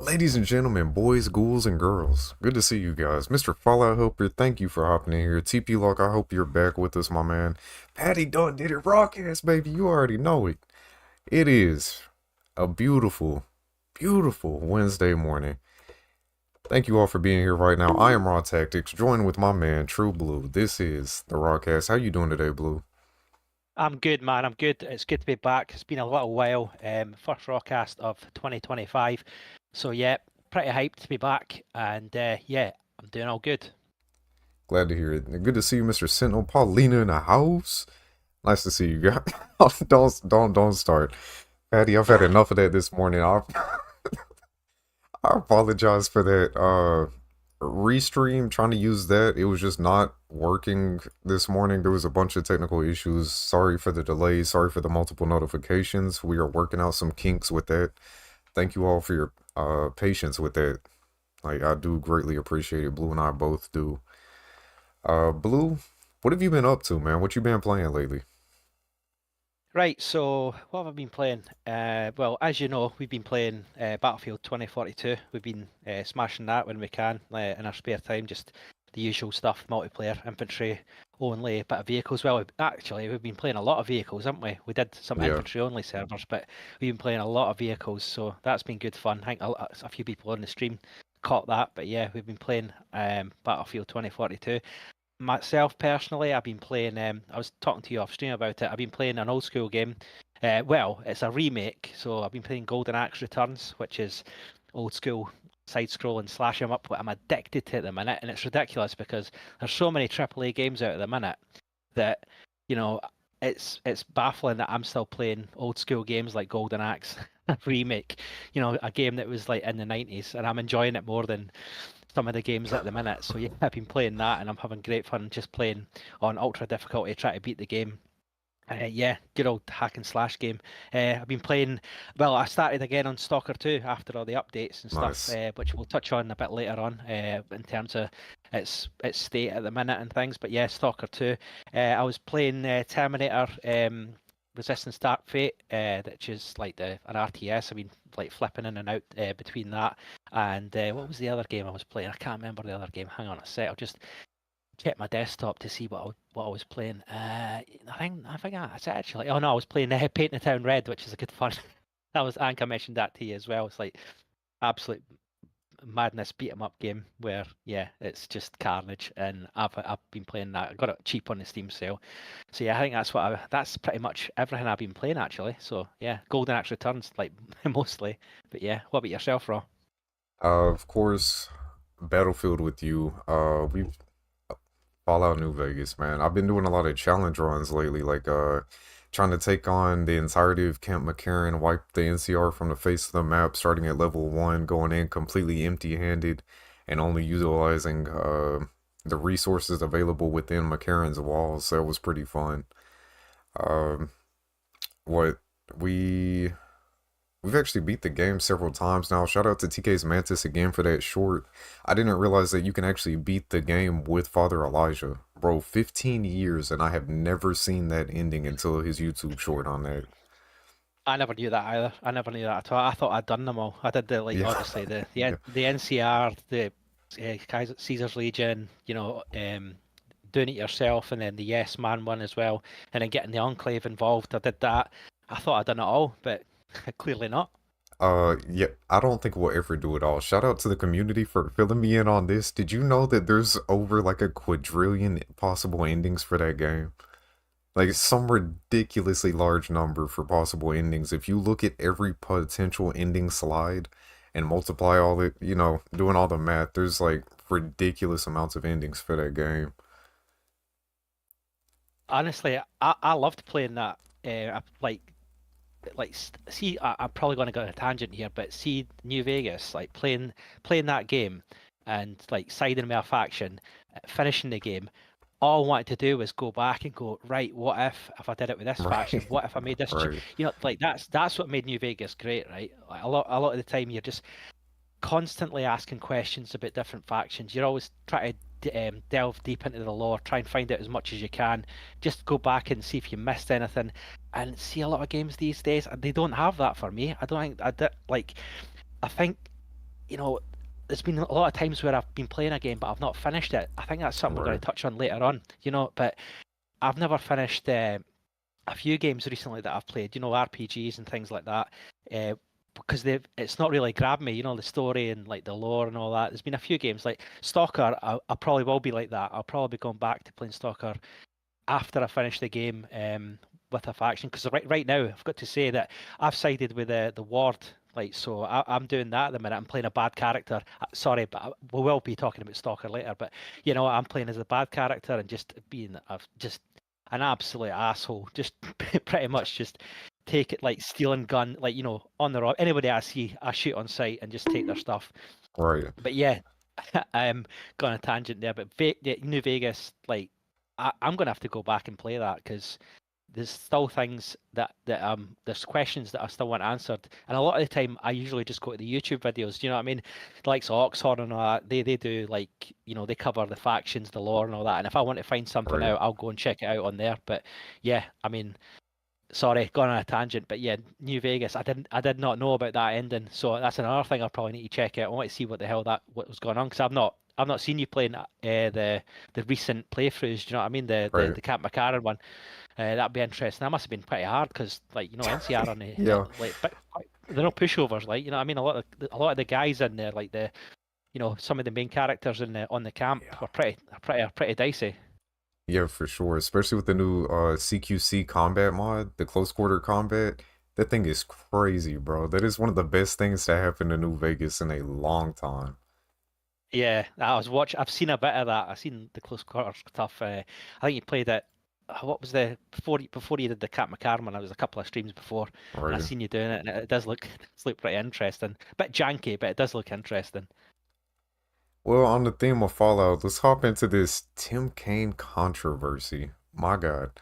Ladies and gentlemen, boys, ghouls, and girls, good to see you guys. Mr. Fallout Hooper, thank you for hopping in here. TP Lock, I hope you're back with us, my man. Patty Dunn did it, RawCast, baby. You already know it. It is a beautiful, beautiful Wednesday morning. Thank you all for being here right now. I am Raw Tactics, joined with my man, True Blue. This is the RawCast. How you doing today, Blue? I'm good, man. I'm good. It's good to be back. It's been a little while. First RawCast of 2025. So yeah, pretty hyped to be back. And yeah, I'm doing all good. Glad to hear it. Good to see you, Mr. Sentinel. Paulina in the house. Nice to see you guys. Don't start. Patty, I've had enough of that this morning. I apologize for that restream trying to use that. It was just not working this morning. There was a bunch of technical issues. Sorry for the delay. Sorry for the multiple notifications. We are working out some kinks with that. Thank you all for your patience with that. Like, I do greatly appreciate it. Blue and I both do. Blue, what have you been up to, man? What you been playing lately? Right, so what have I been playing? Well, as you know, we've been playing Battlefield 2042. We've been smashing that when we can in our spare time, just the usual stuff, multiplayer, infantry only, bit of vehicles. Well, actually, we've been playing a lot of vehicles, haven't we? We did some Yeah. infantry only servers, but we've been playing a lot of vehicles, so that's been good fun. I think a few people on the stream caught that, but yeah, we've been playing Battlefield 2042. Myself personally, I've been playing. I was talking to you off stream about it. I've been playing an old school game. Well, it's a remake, so I've been playing Golden Axe Returns, which is old school side-scrolling slash 'em up. What I'm addicted to at the minute, and it's ridiculous because there's so many AAA games out at the minute that you know it's baffling that I'm still playing old school games like Golden Axe remake. You know, a game that was like in the 90s, and I'm enjoying it more than some of the games at the minute. So yeah, I've been playing that, and I'm having great fun just playing on ultra difficulty, trying to beat the game. Yeah, good old hack and slash game. I've been playing. Well, I started again on Stalker 2 after all the updates and stuff, Nice. which we'll touch on a bit later on in terms of its state at the minute and things. But yeah, Stalker 2. I was playing Terminator. Resistance Dark Fate, which is like an RTS. I've been like flipping in and out between that and what was the other game I was playing? I can't remember the other game. Hang on a sec. I'll just check my desktop to see what I was playing. I think that's it actually. Oh no, I was playing Paint the Town Red, which is a good fun. That was Anka mentioned that to you as well. It's like absolute madness beat 'em up game where yeah, it's just carnage, and I've been playing that. I got it cheap on the Steam sale, so yeah, I think that's pretty much everything I've been playing actually. So yeah, Golden Axe Returns like mostly, but yeah, what about yourself, Raw? Of course, Battlefield with you. We've Fallout New Vegas, man. I've been doing a lot of challenge runs lately, like trying to take on the entirety of Camp McCarran, wipe the NCR from the face of the map, starting at level one, going in completely empty-handed, and only utilizing the resources available within McCarran's walls. So that was pretty fun. Um, what we We've actually beat the game several times now. Shout out to TK's Mantis again for that short. I didn't realize that you can actually beat the game with Father Elijah. Bro, 15 years and I have never seen that ending until his YouTube short on that. I never knew that either. I never knew that at all. I thought I'd done them all. I did the like Yeah. obviously the the Yeah. N- the NCR, the Caesar's Legion, doing it yourself, and then the Yes Man one as well, and then getting the Enclave involved. I did that. I thought I'd done it all, but clearly not. Yeah, I don't think we'll ever do it all. Shout out to the community for filling me in on this. Did you know that there's over like a quadrillion possible endings for that game? Like some ridiculously large number for possible endings. If you look at every potential ending slide and multiply all it, doing all the math, there's like ridiculous amounts of endings for that game. Honestly, I loved playing that. See, I'm probably going to go on a tangent here, but see New Vegas, like playing that game, and like siding with a faction, finishing the game. All I wanted to do was go back and go, right, what if I did it with this faction? Right. What if I made this? Right. Like that's what made New Vegas great, right? Like a lot of the time you're just constantly asking questions about different factions. You're always trying to delve deep into the lore, try and find out as much as you can. Just go back and see if you missed anything. And see a lot of games these days, they don't have that for me. I don't think I did like. I think you know, there's been a lot of times where I've been playing a game but I've not finished it. I think that's something we're going Right. to touch on later on, but I've never finished a few games recently that I've played, RPGs and things like that, because it's not really grabbed me, the story and like the lore and all that. There's been a few games like Stalker. I probably will be like that. I'll probably be going back to playing Stalker after I finish the game with a faction. Because right now, I've got to say that I've sided with the Ward. Like, so I'm doing that at the minute. I'm playing a bad character. Sorry, but we will be talking about Stalker later. But I'm playing as a bad character and just being just an absolute asshole. Just pretty much just take it like stealing gun, like on the road. Anybody I see, I shoot on sight and just take their stuff. Right. But yeah, I'm going on a tangent there. But New Vegas, like I'm gonna have to go back and play that because there's still things that there's questions that I still want answered, and a lot of the time I usually just go to the YouTube videos. Do you know what I mean? The likes of Oxhorn and all that, they do like they cover the factions, the lore, and all that. And if I want to find something Right. out, I'll go and check it out on there. But yeah, I mean, sorry, gone on a tangent, but yeah, New Vegas, I did not know about that ending, so that's another thing I probably need to check out. I want to see what the hell what was going on because I've not seen you playing the recent playthroughs. Do you know what I mean? The Right. Cat McCarran one. That'd be interesting. That must have been pretty hard because like NCR on the Yeah. like but they're not pushovers, like I mean. A lot of the guys in there, like some of the main characters in the on the camp Yeah. are pretty dicey. Yeah, for sure. Especially with the new CQC combat mod, the close quarter combat. That thing is crazy, bro. That is one of the best things to happen to New Vegas in a long time. Yeah, I've seen a bit of that. I've seen the close quarter stuff. I think you played it. What was the before you did the Cat McCarman? There was a couple of streams before, and I Right. seen you doing it, and it does look it's look pretty interesting. Bit janky, but it does look interesting. Well, on the theme of Fallout, let's hop into this Tim Kaine controversy. My God.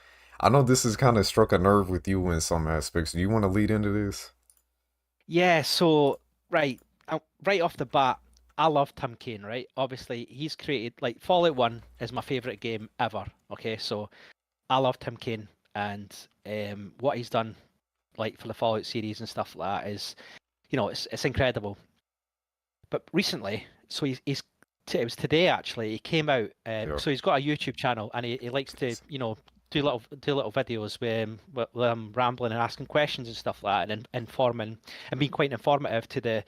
I know this has kind of struck a nerve with you in some aspects. Do you want to lead into this? Yeah, so right, right off the bat, I love Tim Kaine, right? Obviously, he's created like Fallout 1 is my favorite game ever. Okay, so I love Tim Kaine and what he's done like for the Fallout series and stuff like that is, it's incredible. But recently, so it was today actually. He came out. Yeah. So he's got a YouTube channel, and he likes to do little videos with rambling and asking questions and stuff like that, and informing and being quite informative to the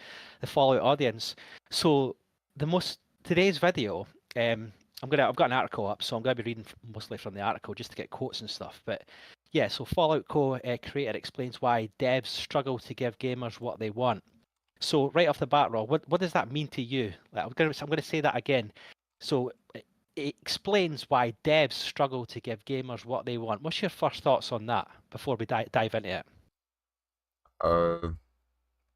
Fallout audience. So today's video, I've got an article up, so I'm gonna be reading mostly from the article just to get quotes and stuff. But yeah, so Fallout Co. Creator explains why devs struggle to give gamers what they want. So right off the bat, Rob, what does that mean to you? Like, I'm gonna say that again. So it explains why devs struggle to give gamers what they want. What's your first thoughts on that before we dive into it? Uh,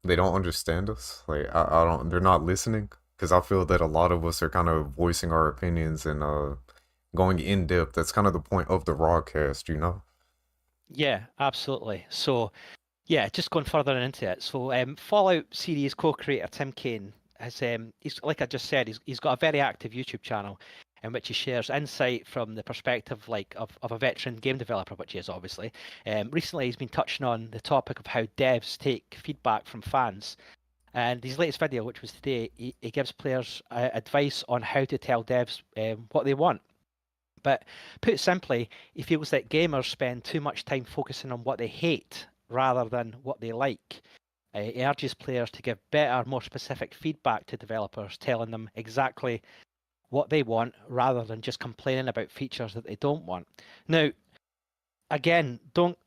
they don't understand us. Like, I don't, they're not listening. Because I feel that a lot of us are kind of voicing our opinions and going in depth. That's kind of the point of the RawCast, you know? Yeah, absolutely. So yeah, just going further into it. So Fallout series co-creator Tim Kaine has he's like I just said, he's got a very active YouTube channel in which he shares insight from the perspective of a veteran game developer, which he is obviously. Recently he's been touching on the topic of how devs take feedback from fans. And his latest video, which was today, he gives players advice on how to tell devs what they want. But put simply, he feels that gamers spend too much time focusing on what they hate rather than what they like. He urges players to give better, more specific feedback to developers, telling them exactly what they want rather than just complaining about features that they don't want. Now, again, don't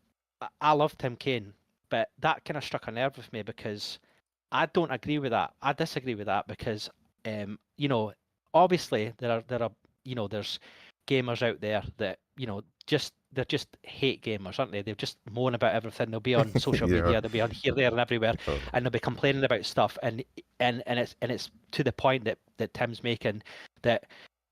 I love Tim Kaine, but that kind of struck a nerve with me because I don't agree with that. I disagree with that because, you know, obviously there are there's gamers out there that they're just hate gamers, aren't they? They just moan about everything. They'll be on social Yeah. media, they'll be on here, there, and everywhere, Uh, and they'll be complaining about stuff. And it's to the point that Tim's making that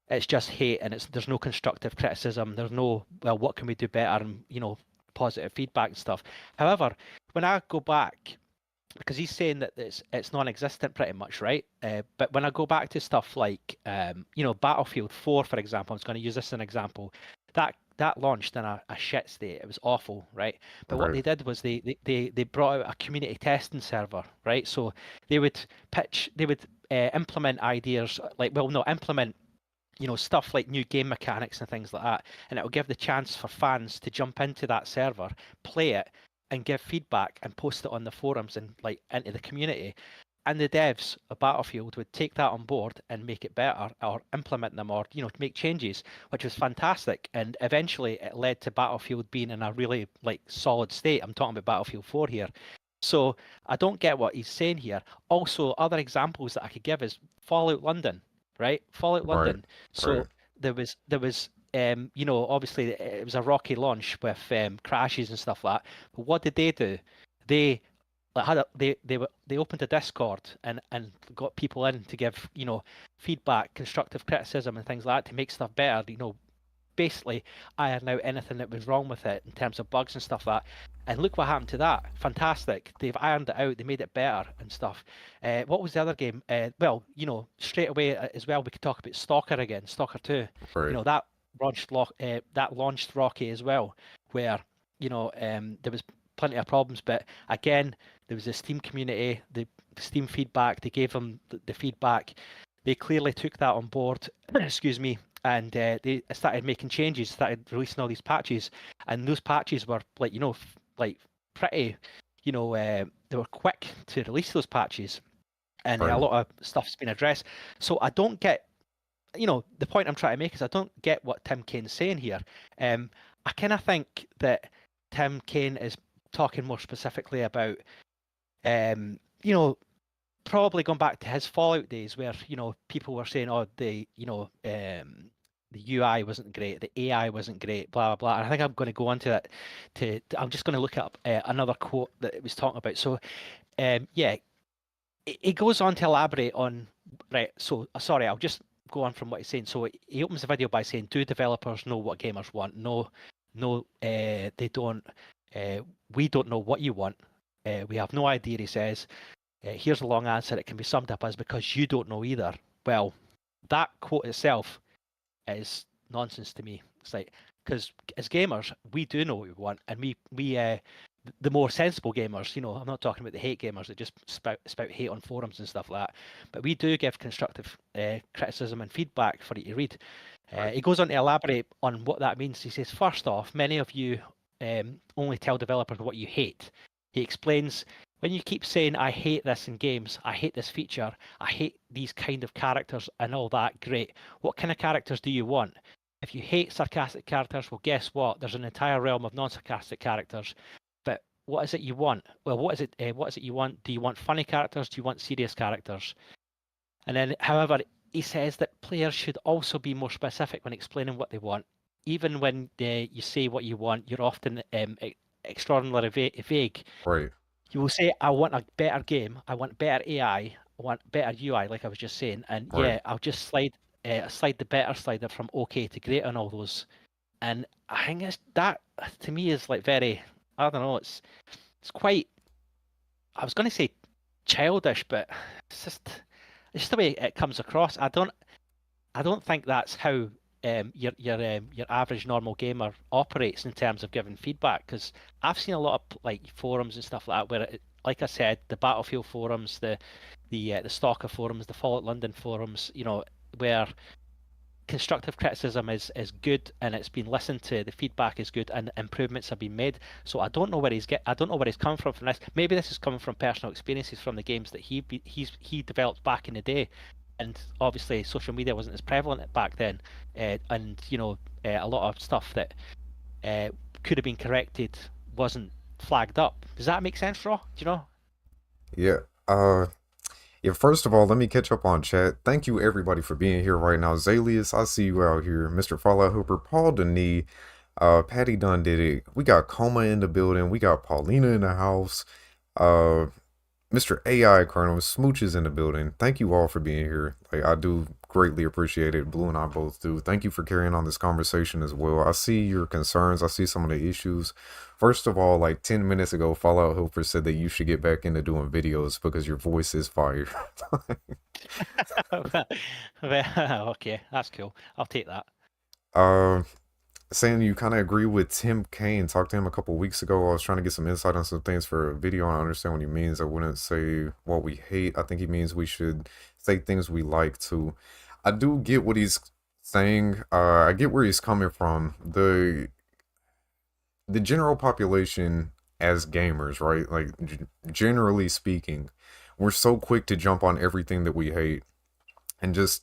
it's just hate and there's no constructive criticism. There's no, well, what can we do better, and positive feedback and stuff. However, when I go back, because he's saying that it's non-existent pretty much, right? But when I go back to stuff like Battlefield 4, for example, I was going to use this as an example. That launched in a shit state. It was awful, right? But what right. they did was they brought out a community testing server, right? So they would implement ideas, like, well, no, implement, stuff like new game mechanics and things like that, and it'll give the chance for fans to jump into that server, play it, and give feedback and post it on the forums and like into the community. And the devs of Battlefield would take that on board and make it better, or implement them, or make changes, which was fantastic. And eventually, it led to Battlefield being in a really like solid state. I'm talking about Battlefield 4 here. So I don't get what he's saying here. Also, other examples that I could give is Fallout London, right? Fallout Right. London. Right. So there was obviously it was a rocky launch with crashes and stuff like that. But what did they do? They like they opened a Discord and got people in to give feedback, constructive criticism, and things like that to make stuff better. Basically iron out anything that was wrong with it in terms of bugs and stuff like that. And look what happened to that. Fantastic. They've ironed it out. They made it better and stuff. What was the other game? Well, straight away as well, we could talk about Stalker again, Stalker 2. Right. That launched Rocky as well, where there was plenty of problems, but again, there was the Steam community, the Steam feedback. They gave them the feedback. They clearly took that on board. Excuse me. And they started making changes, started releasing all these patches, and those patches were like like pretty, they were quick to release those patches, and a Right. lot of stuff's been addressed. So I don't get, the point I'm trying to make is I don't get what Tim Kane's saying here. I kind of think that Tim Kaine is talking more specifically about, probably going back to his Fallout days, where people were saying, "Oh, the UI wasn't great, the AI wasn't great, blah blah blah." And I think I'm going to go on to that. I'm just going to look up another quote that it was talking about. So, yeah, it goes on to elaborate on. Right. So, sorry, I'll just go on from what he's saying. So he opens the video by saying, "Do developers know what gamers want? No, no, they don't. We don't know what you want. We have no idea," he says. Here's a long answer. It can be summed up as because you don't know either. Well, that quote itself is nonsense to me. It's like, because as gamers, we do know what we want, and we the more sensible gamers, I'm not talking about the hate gamers that just spout hate on forums and stuff like that, but we do give constructive criticism and feedback for you to read. Right. He goes on to elaborate on what that means. He says, first off, many of you only tell developers what you hate. He explains, when you keep saying, "I hate this in games, I hate this feature, I hate these kind of characters and all that," great. What kind of characters do you want? If you hate sarcastic characters, well, guess what? There's an entire realm of non-sarcastic characters. But what is it you want? Well, what is it you want? Do you want funny characters? Do you want serious characters? And then, however, he says that players should also be more specific when explaining what they want. Even when you say what you want, you're often extraordinarily vague. Right. You will say, "I want a better game. I want better AI. I want better UI," like I was just saying. And Right. yeah, I'll just slide the better slider from okay to great on all those. And I think that to me is like very, I don't know, it's quite, I was going to say childish, but it's just the way it comes across. I don't think that's how your average normal gamer operates in terms of giving feedback, because I've seen a lot of like forums and stuff like that where like I said, the Battlefield forums, the Stalker forums, the Fallout London forums, where constructive criticism is good and it's been listened to, the feedback is good and improvements have been made. So I don't know where I don't know where he's come from this. Maybe this is coming from personal experiences from the games that he developed back in the day, and obviously social media wasn't as prevalent back then, and a lot of stuff that could have been corrected wasn't flagged up. Does that make sense, Raw? Do you know? Yeah. Yeah, first of all, let me catch up on chat. Thank you everybody for being here right now. Zalius, I see you out here. Mr. Fallout Hooper, Paul Denis, Patty Dunn did it. We got Coma in the building. We got Paulina in the house. Uh, Mr. AI Colonel, Smooches in the building. Thank you all for being here. Like, I do greatly appreciate it. Blue and I both do. Thank you for carrying on this conversation as well. I see your concerns. I see some of the issues. First of all, like 10 minutes ago, Fallout Hooper said that you should get back into doing videos because your voice is fire. Well, okay, that's cool. I'll take that. Um, saying you kind of agree with Tim Cain. Talked to him a couple weeks ago. I was trying to get some insight on some things for a video, and I understand what he means. I wouldn't say what we hate. I think he means we should say things we like too. I do get what he's saying. I get where he's coming from. The general population as gamers, right? Like generally speaking, we're so quick to jump on everything that we hate, and just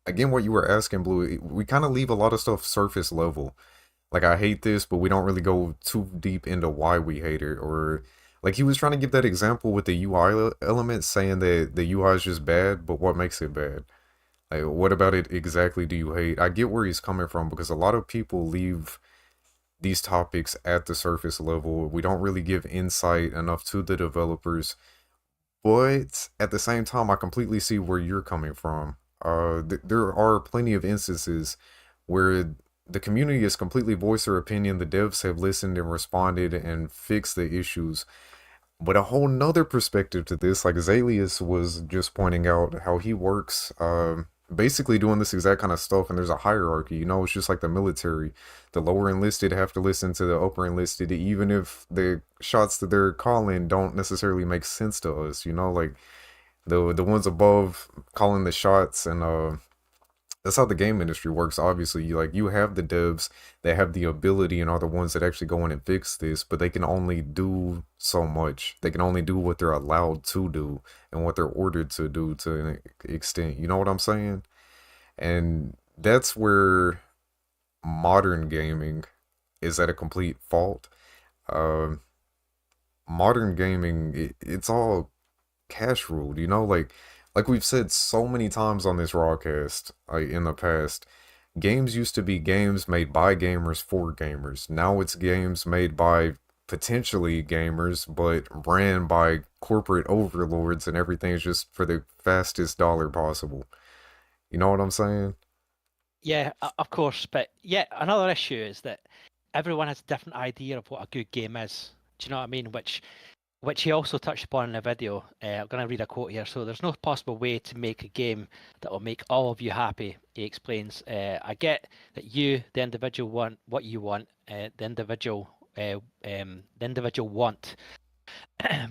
again, what you were asking, Blue, we kind of leave a lot of stuff surface level. Like, I hate this, but we don't really go too deep into why we hate it. Or, like, he was trying to give that example with the UI element, saying that the UI is just bad, but what makes it bad? Like, what about it exactly do you hate? I get where he's coming from because a lot of people leave these topics at the surface level. We don't really give insight enough to the developers. But at the same time, I completely see where you're coming from. There are plenty of instances where the community has completely voiced their opinion. The devs have listened and responded and fixed the issues. But a whole nother perspective to this, like Zalius was just pointing out how he works, basically doing this exact kind of stuff. And there's a hierarchy, it's just like the military. The lower enlisted have to listen to the upper enlisted, even if the shots that they're calling don't necessarily make sense to us, like the ones above calling the shots. And that's how the game industry works. Obviously, you have the devs that have the ability and are the ones that actually go in and fix this, but they can only do so much. They can only do what they're allowed to do and what they're ordered to do to an extent. You know what I'm saying? And that's where modern gaming is at a complete fault. Um, Modern gaming, it's all cash ruled, like we've said so many times on this RawCast, in the past. Games used to be games made by gamers for gamers. Now it's games made by potentially gamers, but ran by corporate overlords, and everything's just for the fastest dollar possible. You know what I'm saying? Yeah, of course. But yeah, another issue is that everyone has a different idea of what a good game is. Do you know what I mean? Which he also touched upon in a video. I'm going to read a quote here. So, there's no possible way to make a game that will make all of you happy. He explains, I get that you, the individual, want what you want, the individual want.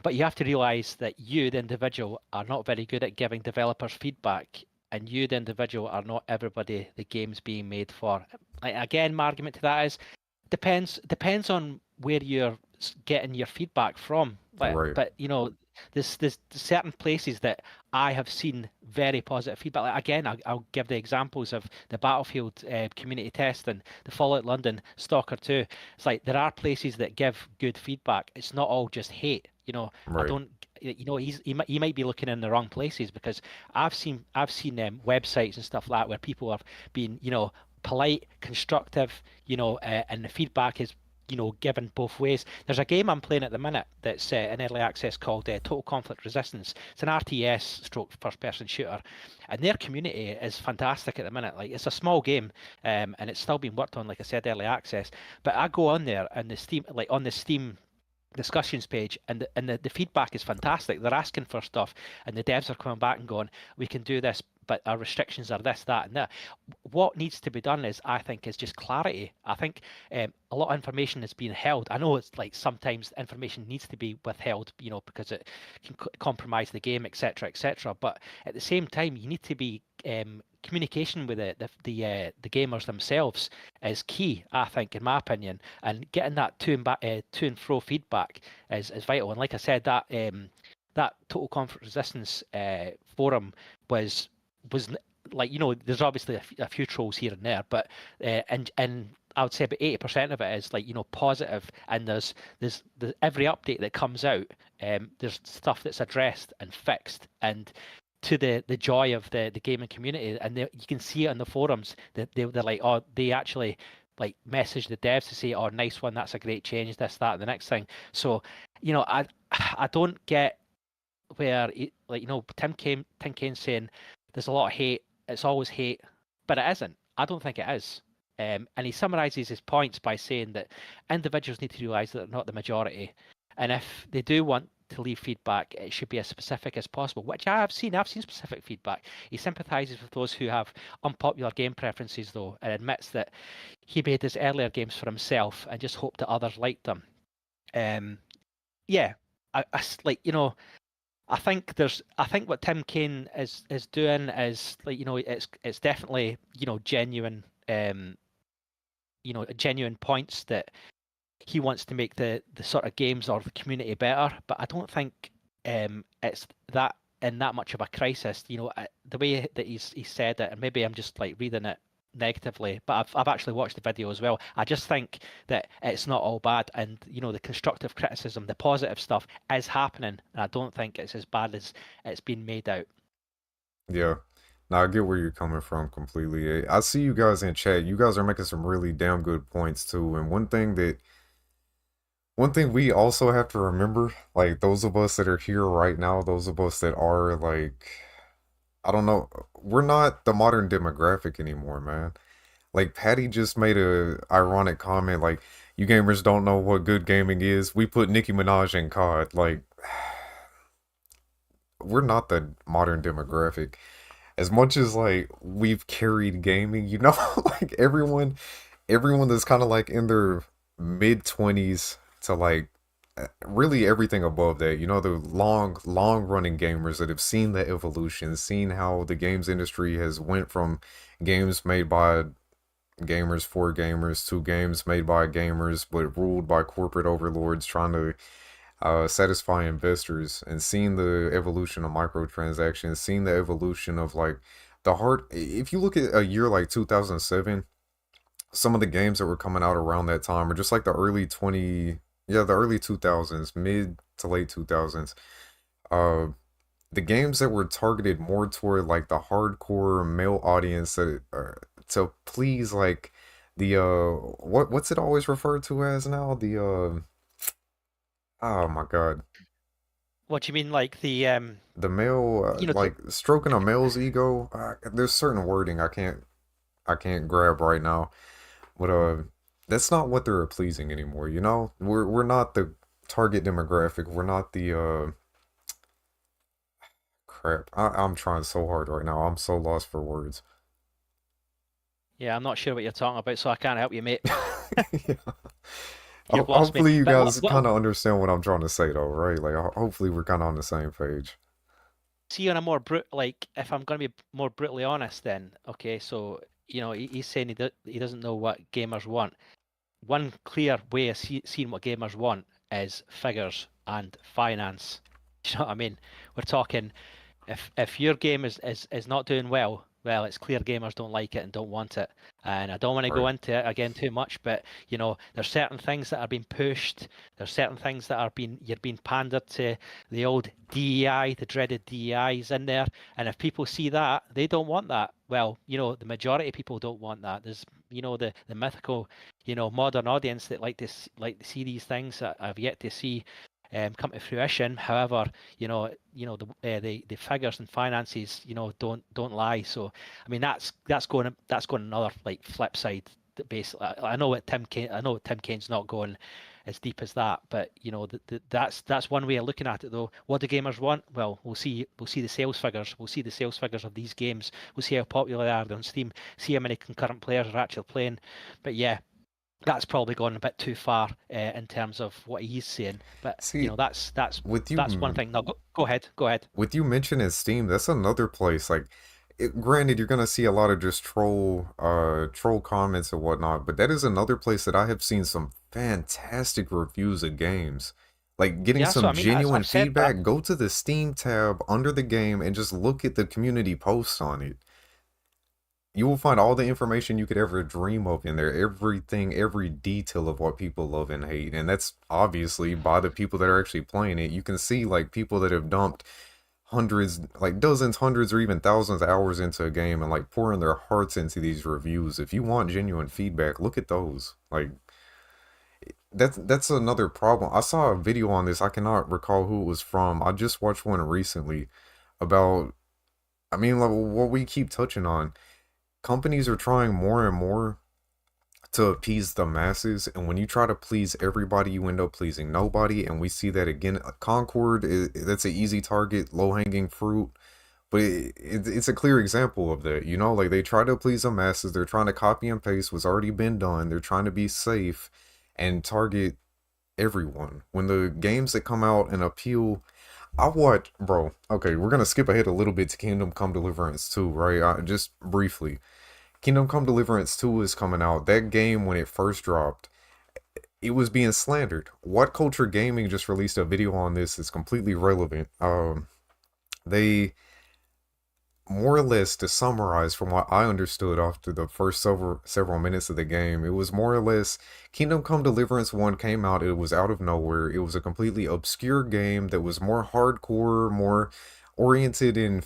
But you have to realize that you, the individual, are not very good at giving developers feedback, and you, the individual, are not everybody the game's being made for. Like, again, my argument to that is depends on where you're getting your feedback from. Right, But there's certain places that I have seen very positive feedback. Like, again, I'll give the examples of the Battlefield community test and the Fallout London Stalker 2. It's like there are places that give good feedback. It's not all just hate. I right, don't. He might be looking in the wrong places, because I've seen websites and stuff like that where people have been polite, constructive, and the feedback is given both ways. There's a game I'm playing at the minute that's in early access called Total Conflict Resistance. It's an RTS stroke first person shooter, and their community is fantastic at the minute. Like, it's a small game, and it's still being worked on, like I said, early access. But I go on there and on the Steam discussions page, and the feedback is fantastic. They're asking for stuff, and the devs are coming back and going, we can do this, but our restrictions are this, that, and that. What needs to be done I think, is just clarity. I think a lot of information is being held. I know it's like sometimes information needs to be withheld, because it can compromise the game, etc., etc. But at the same time, you need to be communication with the gamers themselves is key, I think, in my opinion, and getting that to and fro feedback is vital. And like I said, that Total Conflict Resistance forum was was like, there's obviously a few trolls here and there, but and I would say about 80% of it is like, positive, and there's every update that comes out, there's stuff that's addressed and fixed, and to the joy of the gaming community. And you can see it on the forums that they're like, oh, they actually like message the devs to say, oh, nice one, that's a great change, this, that, and the next thing. So I don't get where like, Tim Kaine saying there's a lot of hate, it's always hate, but it isn't. I don't think it is. And he summarizes his points by saying that individuals need to realize that they're not the majority, and if they do want to leave feedback, it should be as specific as possible, which I have seen. I've seen specific feedback. He sympathises with those who have unpopular game preferences, though, and admits that he made his earlier games for himself and just hoped that others liked them. Um, yeah, like, I think what Tim Cain is doing is, like, it's definitely, genuine, genuine points that he wants to make the sort of games or the community better, but I don't think it's that in that much of a crisis. The way that he said it, and maybe I'm just like reading it negatively, but I've actually watched the video as well. I just think that it's not all bad, and the constructive criticism, the positive stuff is happening, and I don't think it's as bad as it's been made out. Yeah. Now I get where you're coming from completely. I see you guys in chat. You guys are making some really damn good points too. And one thing we also have to remember, like those of us that are here right now, those of us that are like, I don't know, we're not the modern demographic anymore, man. Like Patty just made a ironic comment, like, you gamers don't know what good gaming is. We put Nicki Minaj in COD. Like, we're not the modern demographic. As much as like we've carried gaming, like everyone that's kind of like in their mid 20s to like really everything above that, the long running gamers that have seen the evolution, seen how the games industry has went from games made by gamers for gamers to games made by gamers but ruled by corporate overlords trying to satisfy investors, and seeing the evolution of microtransactions, seeing the evolution of like the hard. If you look at a year like 2007, some of the games that were coming out around that time are just like the early 2000s, mid to late 2000s. Uh, the games that were targeted more toward like the hardcore male audience that to please like the what's it always referred to as now? The oh my God. What do you mean, like The male you know, the, like stroking a male's ego, there's certain wording I can't grab right now, but that's not what they're pleasing anymore, we're not the target demographic. We're not the crap. I'm trying so hard right now. I'm so lost for words. yeah, I'm not sure what you're talking about, so I can't help you, mate. Yeah. You've lost me. Hopefully you But guys what kind of understand what I'm trying to say though, right? Like hopefully we're kind of on the same page. see, on a more like, if I'm going to be more brutally honest, then okay, so he's saying he doesn't know what gamers want. One clear way of seeing what gamers want is figures and finance. Do you know what I mean? We're talking, if your game is not doing well, it's clear gamers don't like it and don't want it. And I don't want to go Right. into it again too much, but there's certain things that are being pushed. There's certain things that you're being pandered to. The old DEI, the dreaded DEIs in there. And if people see that, they don't want that. Well, the majority of people don't want that. There's the mythical, modern audience that like to see these things that I've yet to see come to fruition. However, the figures and finances, don't lie. So, I mean, that's going another like flip side. That basically, I know Tim Kane's not going as deep as that, but that's one way of looking at it. Though, what do gamers want? Well, we'll see the sales figures. We'll see the sales figures of these games. We'll see how popular they are on Steam. See how many concurrent players are actually playing. But yeah, that's probably gone a bit too far in terms of what he's saying. But See, with that's one you thing. No, go ahead. Go ahead. with you mentioning Steam, that's another place. Like, granted, you're gonna see a lot of just troll comments and whatnot, but that is another place that I have seen some fantastic reviews of games. Like getting Yeah, so some I mean, genuine I've said that. feedback, go to the Steam tab under the game and just look at the community posts on it. You will find all the information you could ever dream of in there. Everything, every detail of what people love and hate. And that's obviously by the people that are actually playing it. You can see like people that have dumped hundreds, like dozens, hundreds, or even thousands of hours into a game and like pouring their hearts into these reviews. If you want genuine feedback, look at those. Like that's another problem. I saw a video on this. I cannot recall who it was from. I just watched one recently about, like, what we keep touching on. Companies are trying more and more to appease the masses, and when you try to please everybody, you end up pleasing nobody. And we see that again. Concord is that's an easy target, low hanging fruit, but it's a clear example of that. You know, like they try to please the masses, they're trying to copy and paste what's already been done, they're trying to be safe and target everyone. When the games that come out and appeal, I watch, bro. Okay, we're gonna skip ahead a little bit to Kingdom Come Deliverance 2, right? Just briefly. Kingdom Come Deliverance 2 is coming out. That game, when it first dropped, it was being slandered. What Culture Gaming just released a video on this. Is completely relevant. They more or less, to summarize from what I understood after the first several minutes of the game, it was more or less Kingdom Come Deliverance 1 came out, it was out of nowhere. It was a completely obscure game that was more hardcore, more oriented in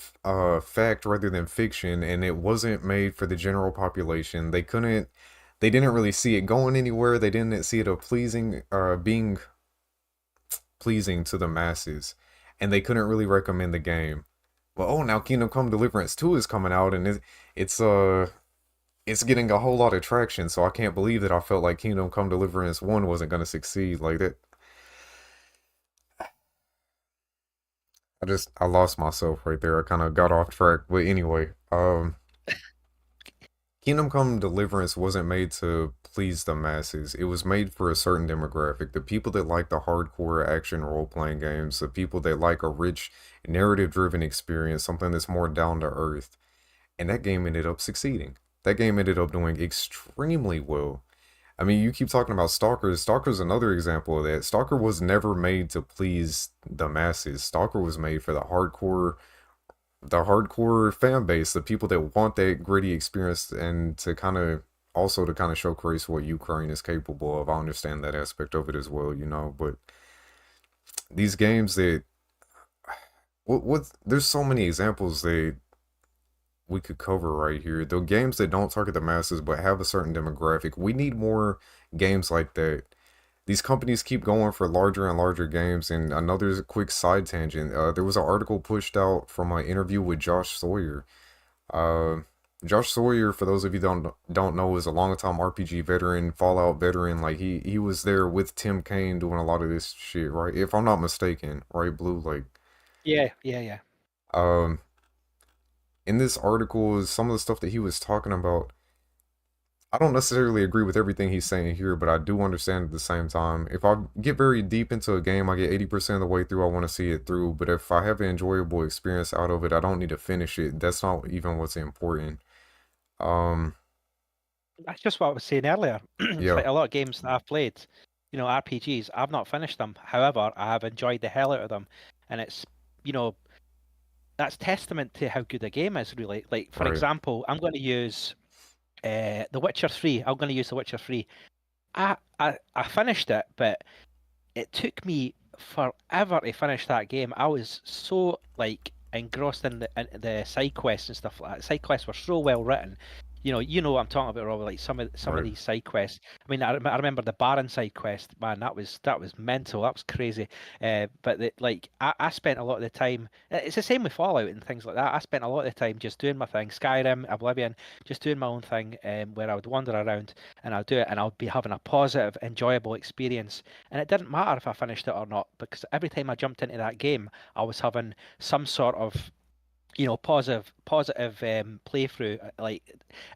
fact rather than fiction, and it wasn't made for the general population. They didn't really see it going anywhere. They didn't see it a being pleasing to the masses, and they couldn't really recommend the game. But oh, now Kingdom Come Deliverance 2 is coming out, and it's it's getting a whole lot of traction. So I can't believe that I felt like Kingdom Come Deliverance 1 wasn't gonna succeed like that. I lost myself right there. I kind of got off track. But anyway, Kingdom Come Deliverance wasn't made to please the masses. It was made for a certain demographic. The people that like the hardcore action role-playing games, the people that like a rich narrative-driven experience, something that's more down to earth. And that game ended up succeeding. That game ended up doing extremely well. I mean, you keep talking about Stalker. Stalker's another example of that. Stalker was never made to please the masses. Stalker was made for the hardcore fan base, the people that want that gritty experience, and to kind of also to kind of showcase what Ukraine is capable of. I understand that aspect of it as well, you know. But these games that what there's so many examples that we could cover right here. The games that don't target the masses but have a certain demographic. We need more games like that. These companies keep going for larger and larger games. And another quick side tangent. There was an article pushed out from an interview with Josh Sawyer. Uh, Josh Sawyer, for those of you don't know, is a long-time RPG veteran, Fallout veteran. Like he was there with Tim Cain doing a lot of this shit, right? If I'm not mistaken, right, Blue? Like, Yeah, yeah, yeah. um, in this article, some of the stuff that he was talking about, I don't necessarily agree with everything he's saying here, but I do understand at the same time. If I get very deep into a game, I get 80% of the way through, I want to see it through. But if I have an enjoyable experience out of it, I don't need to finish it. That's not even what's important. Um, That's just what I was saying earlier. It's yeah, like a lot of games that I've played, RPGs, I've not finished them. However, I have enjoyed the hell out of them. And it's, you know, that's testament to how good a game is, really. Like, for right, example, I'm going to use The Witcher 3. I'm going to use The Witcher 3. I finished it, but it took me forever to finish that game. I was so like engrossed in the side quests and stuff like that. Side quests were so well written. You know what I'm talking about, Robert. Like some of right. these side quests. I mean, I remember the Baron side quest. Man, that was mental. That was crazy. But I spent a lot of the time. It's the same with Fallout and things like that. I spent a lot of the time just doing my thing. Skyrim, Oblivion, just doing my own thing. Where I would wander around and I'll do it, and I'll be having a positive, enjoyable experience. And it didn't matter if I finished it or not, because every time I jumped into that game, I was having some sort of positive playthrough. Like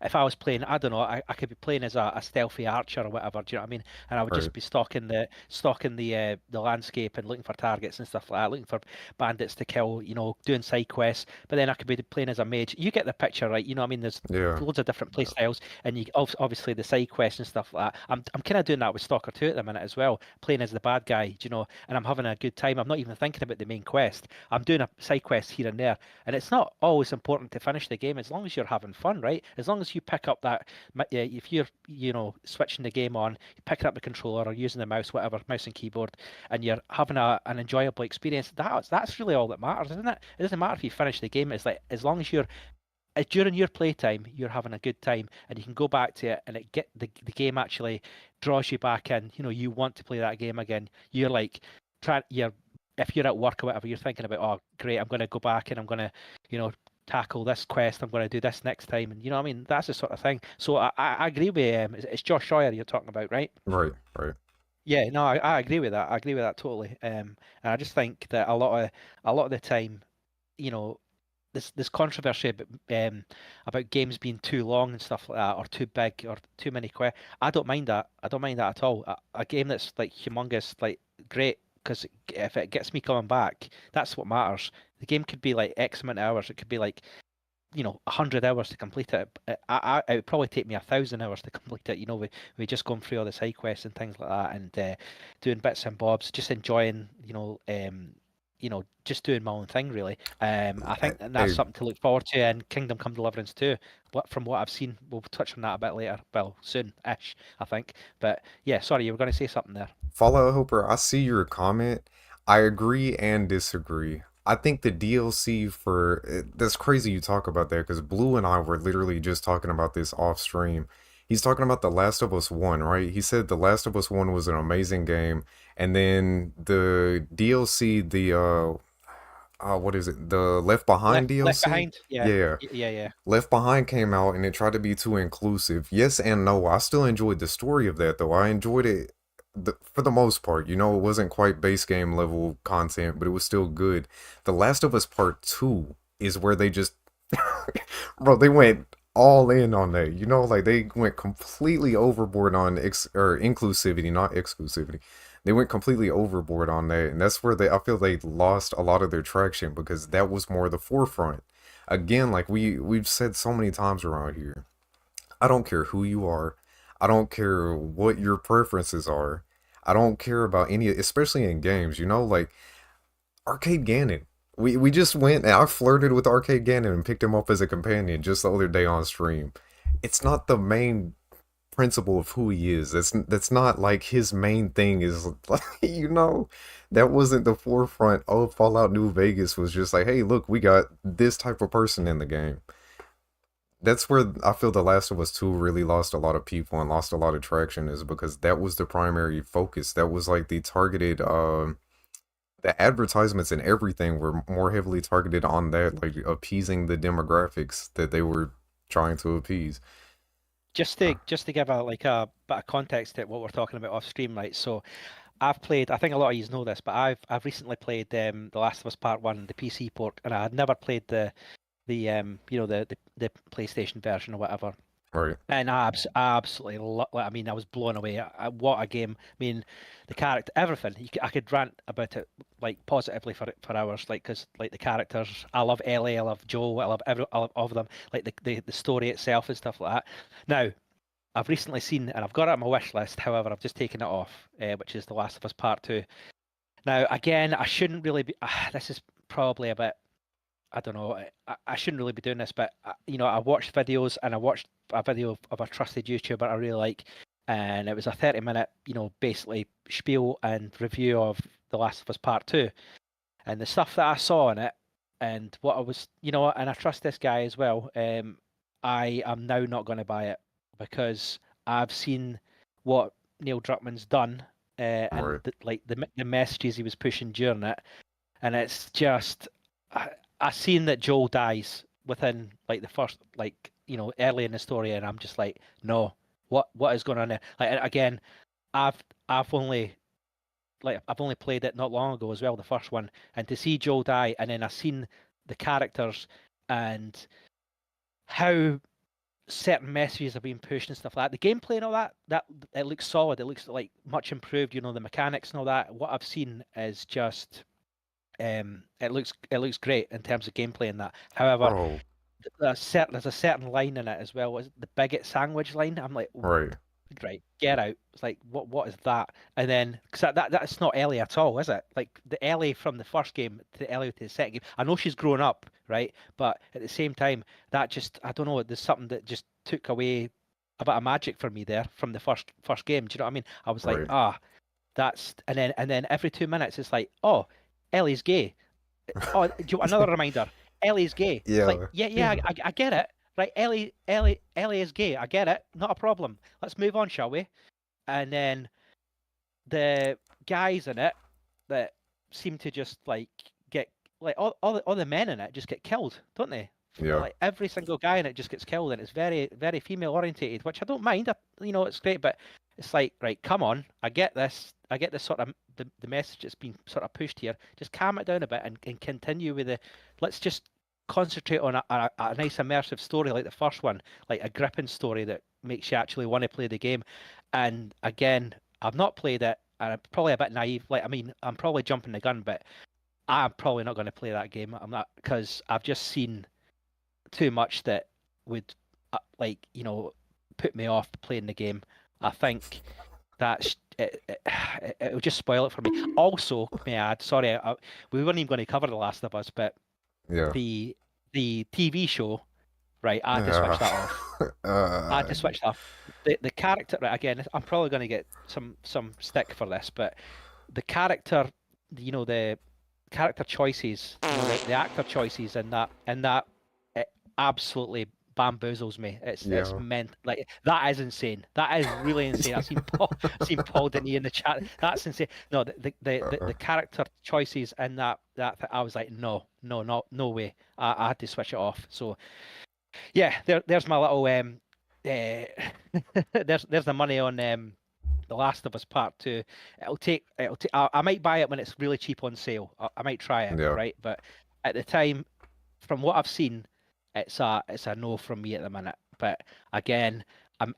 if I was playing, I don't know, I could be playing as a stealthy archer or whatever. Do you know what I mean? And I would Right. just be stalking the landscape and looking for targets and stuff like that, looking for bandits to kill. Doing side quests. But then I could be playing as a mage. You get the picture, right? You know what I mean? There's Yeah. loads of different play styles, and you obviously the side quests and stuff like that. I'm kind of doing that with Stalker 2 at the minute as well, playing as the bad guy. And I'm having a good time. I'm not even thinking about the main quest. I'm doing a side quest here and there, and it's not always important to finish the game as long as you're having fun, right? As long as you pick up if you're, switching the game on, you picking up the controller or using the mouse, whatever, mouse and keyboard, and you're having an enjoyable experience, that's really all that matters, isn't it? It doesn't matter if you finish the game. It's like, as long as you're during your playtime, you're having a good time, and you can go back to it, and the game actually draws you back in. You want to play that game again. You're like trying. You're If you're at work or whatever, you're thinking about, oh, great, I'm going to go back and I'm going to, you know, tackle this quest. I'm going to do this next time, and you know what I mean. That's the sort of thing. So I agree with it's Josh Sawyer you're talking about, right? Right, right. Yeah, no, I agree with that. I agree with that totally. And I just think that a lot of the time, you know, this controversy about games being too long and stuff like that, or too big, or too many quests. I don't mind that. I don't mind that at all. A game that's like humongous, like great, because if it gets me coming back, that's what matters. The game could be like X amount of hours. It could be like 100 hours to complete it. It would probably take me 1,000 hours to complete it. We just going through all the side quests and things like that, and doing bits and bobs, just enjoying, just doing my own thing really. I think and that's Hey, something to look forward to in Kingdom Come Deliverance 2. From what I've seen, we'll touch on that a bit later. Well, soon-ish, I think. But yeah, sorry, you were going to say something there. Fallout Hooper, I see your comment. I agree and disagree. I think the DLC that's crazy you talk about that because Blue and I were literally just talking about this off stream. He's talking about The Last of Us 1, right? He said The Last of Us 1 was an amazing game, and then the DLC, what is it? The Left Behind Left DLC? Behind, yeah, Yeah. yeah, yeah. Left Behind came out and it tried to be too inclusive. Yes and no. I still enjoyed the story of that though. I enjoyed it for the most part. You know, it wasn't quite base game level content, but it was still good. The Last of Us Part 2 is where they just bro, they went all in on that. You know, like they went completely overboard on or inclusivity, not exclusivity. They went completely overboard on that, and that's where I feel they lost a lot of their traction because that was more the forefront. Again, like we've said so many times around here, I don't care who you are. I don't care what your preferences are. I don't care about any, especially in games, you know, like Arcade Gannon. We just went and I flirted with Arcade Gannon and picked him up as a companion just the other day on stream. It's not the main principle of who he is. That's not like his main thing is like, that wasn't the forefront of Fallout New Vegas was just like, hey, look, we got this type of person in the game. That's where I feel The Last of Us 2 really lost a lot of people and lost a lot of traction is because that was the primary focus. That was like the targeted the advertisements and everything were more heavily targeted on that, like appeasing the demographics that they were trying to appease. Just Uh, to just to give a like a bit of context to what we're talking about off stream, right? So I've played. I think a lot of you know this, but I've recently played The Last of Us Part One, the PC port, and I had never played the PlayStation version or whatever. right, And I absolutely I mean, I was blown away. What a game! I mean, the character, everything. I could rant about it like positively for hours, like because like the characters. I love Ellie. I love Joel. I love all of them. Like the story itself and stuff like that. Now, I've recently seen, and I've got it on my wish list. However, I've just taken it off, which is The Last of Us Part Two. Now, again, I shouldn't really be. This is probably a bit. I don't know. I shouldn't really be doing this, but I watched videos and I watched a video of a trusted YouTuber I really like, and it was a 30-minute, basically spiel and review of The Last of Us Part Two, and the stuff that I saw in it, and what I was, and I trust this guy as well. I am now not going to buy it because I've seen what Neil Druckmann's done, and right, the messages he was pushing during it, and it's just I seen that Joel dies within like the first early in the story, and I'm just like, no, what is going on there? Like again, I've I've only I've only played it not long ago as well, the first one, and to see Joel die, and then I seen the characters and how certain messages are being pushed and stuff like that. The gameplay and all that it looks solid. It looks like much improved. The mechanics and all that. What I've seen is just it looks great in terms of gameplay and that. However, bro, there's a certain line in it as well. Was it the bigot sandwich line? I'm like, right, right, get out. It's like, what is that? And then, because that's not Ellie at all, is it? Like the Ellie from the first game to the Ellie to the second game. I know she's grown up, right? But at the same time, that just, I don't know. There's something that just took away a bit of magic for me there from the first game. Do you know what I mean? I was like, right. that's, and then every 2 minutes, it's like, oh, Ellie's gay. Oh, another reminder. Ellie's gay. It's like, Yeah, yeah, yeah, yeah, I get it. Right, Ellie is gay. I get it. Not a problem. Let's move on, shall we? And then the guys in it that seem to just like get like all the men in it just get killed, don't they? Yeah. like every single guy in it just gets killed, and it's very, very female orientated, which I don't mind. It's great, but it's like, right, come on, I get this. I get this sort of the message that's been sort of pushed here. Just calm it down a bit and continue with the. Let's just concentrate on a nice immersive story like the first one, like a gripping story that makes you actually want to play the game. And again, I've not played it, and I'm probably a bit naive. Like, I mean, I'm probably jumping the gun, but I'm probably not going to play that game. I'm not, because I've just seen too much that would put me off playing the game. I think that's it'll just spoil it for me. Also, may I add, sorry, we weren't even going to cover The Last of Us, but Yeah. the TV show, right? I had to switch Yeah. that off. I had to switch that off. The character, right? Again, I'm probably going to get some stick for this, but the character, the character choices, the actor choices in that it absolutely bamboozles me. It's Yeah. meant, like, that is insane. That is really insane. I've seen Paul Denny in the chat. That's insane. No, the character choices in that I was like, no, no, no way. I had to switch it off. So yeah, there's my little there's the money on The Last of Us Part Two. It'll take. I might buy it when it's really cheap on sale. I might try it, Yeah. right? But at the time, from what I've seen, it's a no from me at the minute. But again,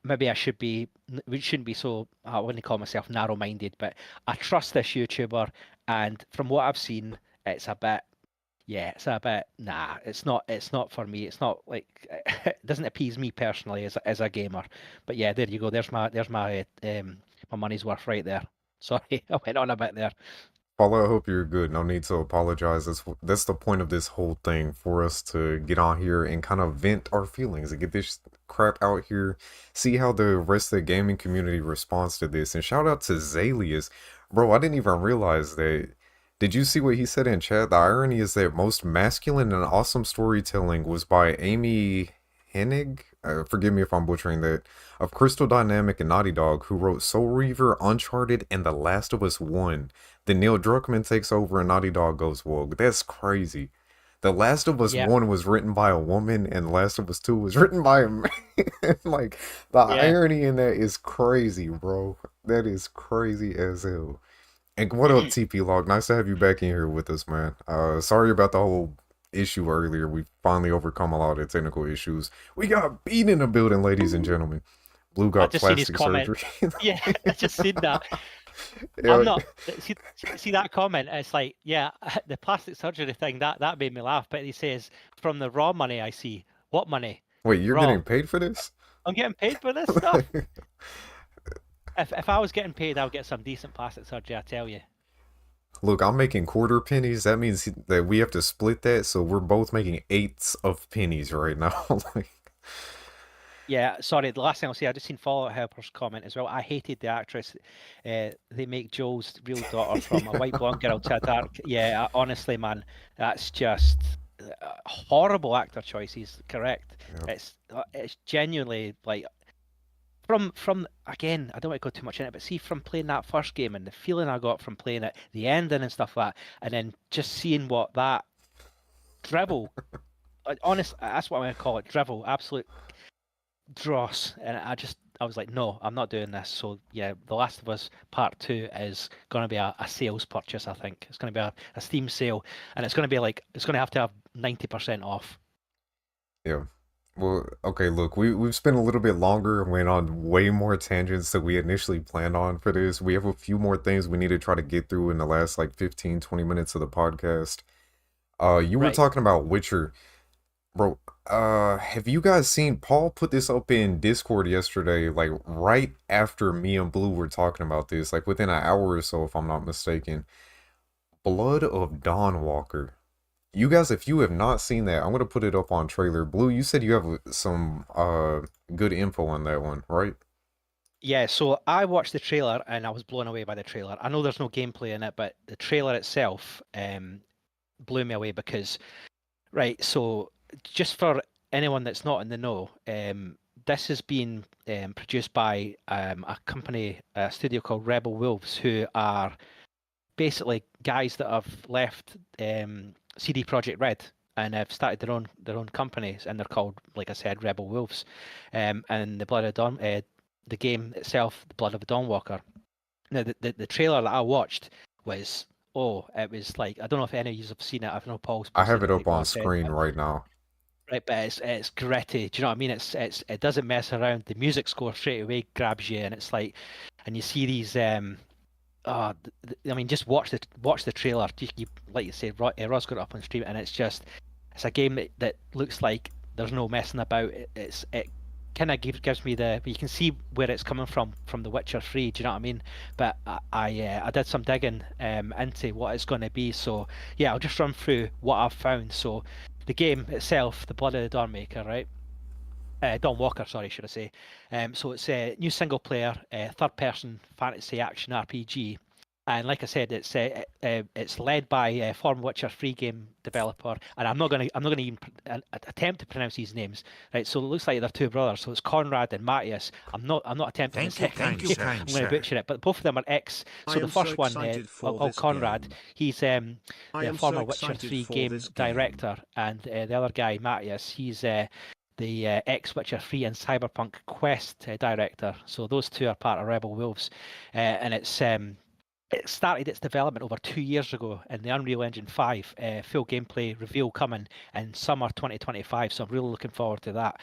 maybe I should be. We shouldn't be so. I wouldn't call myself narrow-minded, but I trust this YouTuber, and from what I've seen, it's a bit. Yeah, it's a bit. Nah, it's not. It's not for me. It's not like it doesn't appease me personally as a gamer. But yeah, there you go. There's my money's worth right there. Sorry, I went on a bit there. Paula, I hope you're good. No need to apologize. That's the point of this whole thing, for us to get on here and kind of vent our feelings and get this crap out here. See how the rest of the gaming community responds to this. And shout out to Zalius. Bro, I didn't even realize that. Did you see what he said in chat? The irony is that most masculine and awesome storytelling was by Amy Hennig. Forgive me if I'm butchering that. Of Crystal Dynamic and Naughty Dog, who wrote Soul Reaver, Uncharted, and The Last of Us 1. Then Neil Druckmann takes over and Naughty Dog goes woke. That's crazy. The Last of Us Yeah, 1 was written by a woman and The Last of Us 2 was written by a man. Like, the yeah. irony in that is crazy, bro. That is crazy as hell. And what up, TP Log? Nice to have you back in here with us, man. Sorry about the whole issue earlier. We finally overcome a lot of technical issues. We got beat in the building, ladies and gentlemen. Blue I got just seen his plastic comment. surgery. Yeah, I just seen that. I'm Yeah, not see that comment. It's like, yeah, the plastic surgery thing that made me laugh. But he says, from the raw money I see. What money? wait, you're Raw. getting paid for this? I'm getting paid for this stuff. If I was getting paid, I would get some decent plastic surgery. I tell you. Look, I'm making quarter pennies. That means that we have to split that, so we're both making eighths of pennies right now. Like, Yeah, sorry. The last thing I'll say, I just seen Fallout Helper's comment as well. I hated the actress. They make Joel's real daughter from a white blonde girl to a dark. Yeah, honestly, man, that's just horrible actor choices. Correct. yeah. It's genuinely like from again. I don't want to go too much in it, but see, from playing that first game and the feeling I got from playing it, the ending and stuff like that, and then just seeing what that drivel. Honest, that's what I'm gonna call it. Drivel, absolute dross, and I was like, no, I'm not doing this. So yeah, The Last of Us Part Two is going to be a sales purchase. I think it's going to be a Steam sale, and it's going to be like it's going to have 90% off. Yeah. Well, okay, look, we've spent a little bit longer and went on way more tangents than we initially planned on for this. We have a few more things we need to try to get through in the last like 15, 20 minutes of the podcast. You were Right. talking about Witcher. Bro, have you guys seen Paul put this up in Discord yesterday, like right after me and Blue were talking about this, like within an hour or so, if I'm not mistaken. Blood of Dawnwalker. You guys, if you have not seen that, I'm gonna put it up on trailer. Blue, you said you have some good info on that one, right? Yeah. So I watched the trailer and I was blown away by the trailer. I know there's no gameplay in it, but the trailer itself blew me away because right. So just for anyone that's not in the know, this has been produced by a company, a studio called Rebel Wolves, who are basically guys that have left CD Projekt Red. and have started their own companies, and they're called, like I said, Rebel Wolves. And the game itself, the Blood of a Dawnwalker. Now, the trailer that I watched was, it was like, I don't know if any of you have seen it. I know Paul's I have posted it it up like on Ross said, screen right now. right, but it's gritty. Do you know what I mean? It doesn't mess around. The music score straight away grabs you, and it's like, and you see these I mean, just watch the trailer. Like you said, Ross got it up on stream, and it's a game that looks like there's no messing about. It kind of gives me you can see where it's coming from The Witcher 3. Do you know what I mean? But I did some digging into what it's going to be. So yeah, I'll just run through what I've found. So the game itself, The Blood of the Dawnmaker, right? Don Walker, sorry, should I say? So it's a new single player, third-person fantasy action RPG, and like I said, it's led by former Witcher 3 game developer, and I'm not gonna even attempt to pronounce these names, right? So it looks like they're two brothers. So it's Conrad and Matthias. I'm not attempting the second name. I'm going to butcher it, but both of them are ex. So the first one, Conrad, he's the former Witcher 3 game director, and the other guy, Matthias, he's the ex-Witcher 3 and Cyberpunk Quest director. So those two are part of Rebel Wolves, and it started its development over 2 years ago in the Unreal Engine 5. Full gameplay reveal coming in summer 2025, so I'm really looking forward to that.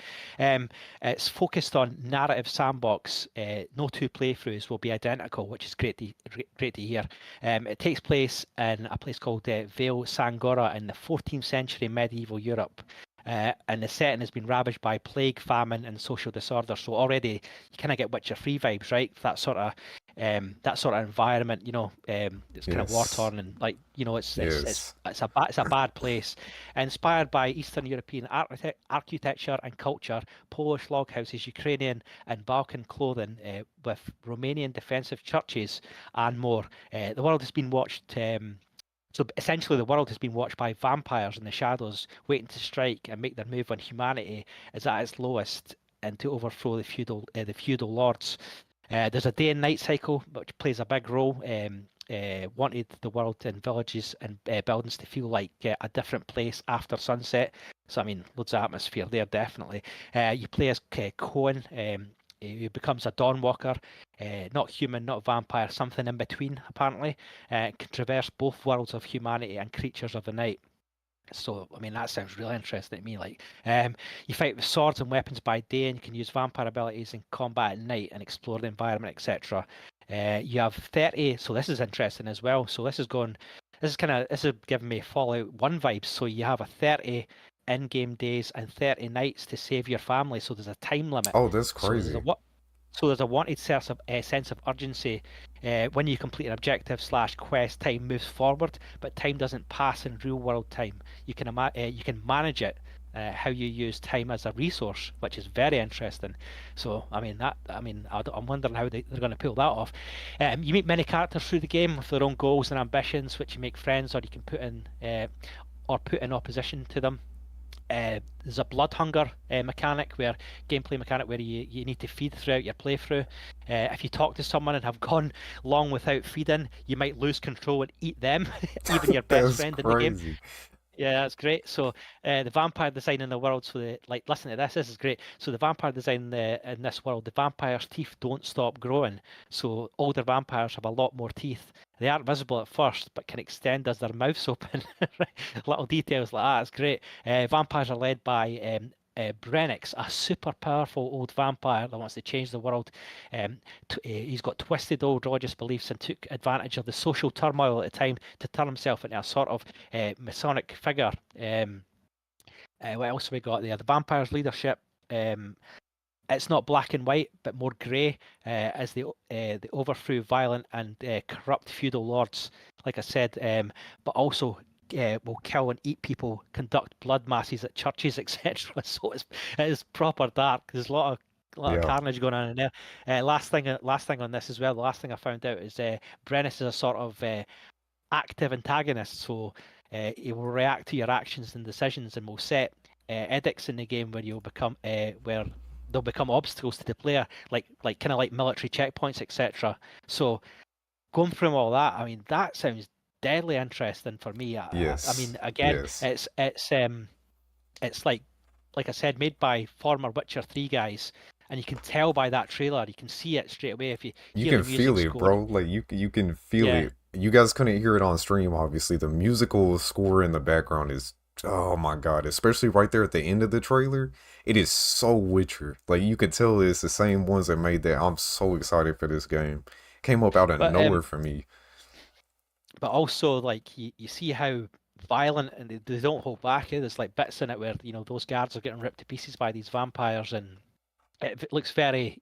It's focused on narrative sandbox. No two playthroughs will be identical, which is great to hear. It takes place in a place called Vale Sangora in the 14th century medieval Europe. And the setting has been ravaged by plague, famine, and social disorder. So already you kind of get Witcher 3 vibes, right? That sort of environment, it's kind of war Yes. torn, and like Yes. it's a bad place. Inspired by Eastern European architecture and culture, Polish log houses, Ukrainian and Balkan clothing, with Romanian defensive churches and more. The world has been watched. So essentially, the world has been watched by vampires in the shadows, waiting to strike and make their move when humanity is at its lowest, and to overthrow the feudal lords. There's a day and night cycle which plays a big role. Wanted the world and villages and buildings to feel like a different place after sunset. So I mean, loads of atmosphere there, definitely. You play as Cain, who becomes a Dawnwalker, not human, not vampire, something in between, apparently. Can traverse both worlds of humanity and creatures of the night. So, I mean, that sounds really interesting to me. Like, you fight with swords and weapons by day, and you can use vampire abilities in combat at night and explore the environment, etc. You have 30. So this is interesting as well. So this is giving me Fallout 1 vibes. So you have a 30 in-game days and 30 nights to save your family. So there's a time limit. Oh, that's So there's a crazy. what? So there's a wanted sense of urgency. When you complete an objective / quest, time moves forward, but time doesn't pass in real world time. You can manage it, how you use time as a resource, which is very interesting. So I'm wondering how they're going to pull that off. You meet many characters through the game with their own goals and ambitions, which you make friends, or you can put in opposition to them. There's a blood hunger gameplay mechanic where you need to feed throughout your playthrough. If you talk to someone and have gone long without feeding, you might lose control and eat them, even your best That's friend in the game. crazy. Yeah, that's great. So the vampire design in the world, listen to this. This is great. So the vampire design in this world, the vampire's teeth don't stop growing. So older vampires have a lot more teeth. They aren't visible at first, but can extend as their mouths open. Little details like that. It's great. Vampires are led by Brennix, a super powerful old vampire that wants to change the world. He's got twisted old religious beliefs and took advantage of the social turmoil at the time to turn himself into a sort of Masonic figure. What else have we got there? The vampire's leadership. It's not black and white, but more grey, as they overthrew violent and corrupt feudal lords, like I said, but also will kill and eat people, conduct blood masses at churches, etc. So it is proper dark. There's a lot of Yeah. carnage going on in there. Last thing on this as well. The last thing I found out is Brennus is a sort of active antagonist, so he will react to your actions and decisions, and will set edicts in the game where where they'll become obstacles to the player, like kind of like military checkpoints, etc. So going through all that, I mean, that sounds deadly interesting for me. I Yes, mean, again, yes. it's like I said, made by former Witcher 3 guys, and you can tell by that trailer, you can see it straight away if you You hear can the feel music it, score. bro. Like you can feel Yeah, it. You guys couldn't hear it on stream, obviously. The musical score in the background is, oh my God, especially right there at the end of the trailer. It is so Witcher. Like you could tell it's the same ones that made that. I'm so excited for this game. Came up out of but nowhere for me. also like you see how violent and they don't hold back. There's like bits in it where those guards are getting ripped to pieces by these vampires, and it looks very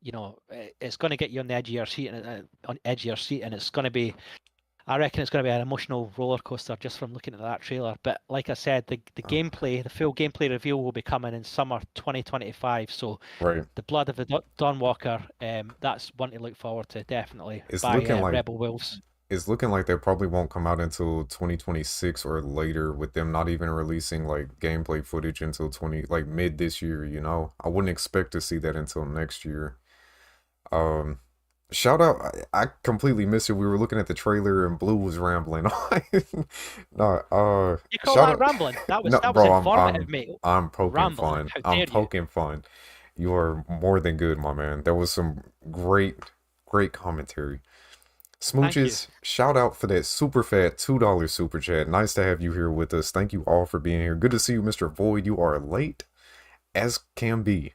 it's going to get you on the edge of your seat and on edge of your seat, and it's going to be. I reckon it's going to be an emotional roller coaster just from looking at that trailer. But like I said, the Oh, gameplay, the full gameplay reveal will be coming in summer 2025. So right. the Blood of the Dawnwalker, that's one to look forward to definitely It's by looking like Rebel Wolves. it's looking like they probably won't come out until 2026 or later, with them not even releasing like gameplay footage until 20 like mid this year, you know. I wouldn't expect to see that until next year. Um Shout out, I completely missed it. We were looking at the trailer and Blue was rambling on. No, You call shout that out. rambling? No, That was bro, informative, mate. I'm poking Rambling. fun. How I'm dare you? poking fun. You are more than good, my man. That was some great commentary. Thank you. Smooches, shout out for that super fat $2 super chat. Nice to have you here with us. Thank you all for being here. Good to see you, Mr. Void. You are late as can be.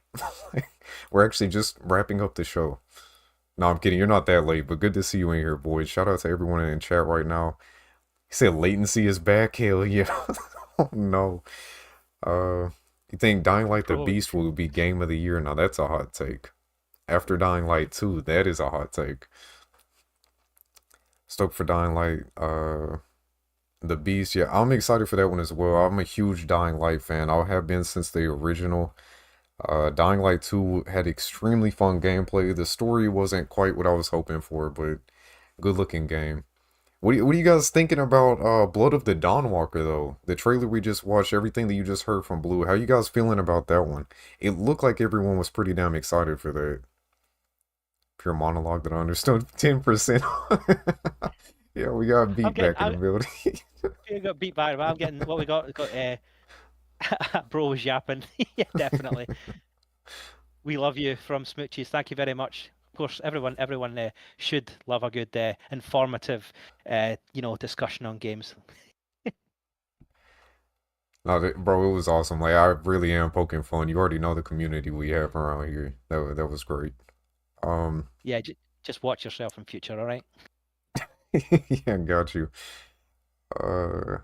We're actually just wrapping up the show. No, I'm kidding. You're not that late, but good to see you in here, boys. Shout out to everyone in chat right now. He said latency is back. Hell yeah. Oh no. Uh, you think Dying Light the Probably. Beast will be game of the year? Now that's a hot take. After Dying Light 2, that is a hot take. Stoked for Dying Light. The Beast. Yeah, I'm excited for that one as well. I'm a huge Dying Light fan. I have been since the original. Dying Light 2 had extremely fun gameplay. The story wasn't quite what I was hoping for, but good looking game. What are you guys thinking about Blood of the Dawnwalker though? The trailer we just watched, everything that you just heard from Blue. How you guys feeling about that one? It looked like everyone was pretty damn excited for that. Pure monologue that I understood 10%. Yeah, we got I'm beat getting. back in the building. You got beat by, but I'm getting what we got. We got bro was yapping. Yeah, definitely. We love you from Smoochies. Thank you very much. Of course, everyone should love a good informative, discussion on games. No, bro, it was awesome. Like I really am poking fun. You already know the community we have around here. That was great. Um, Yeah, just watch yourself in future. All right. yeah, got you. Uh,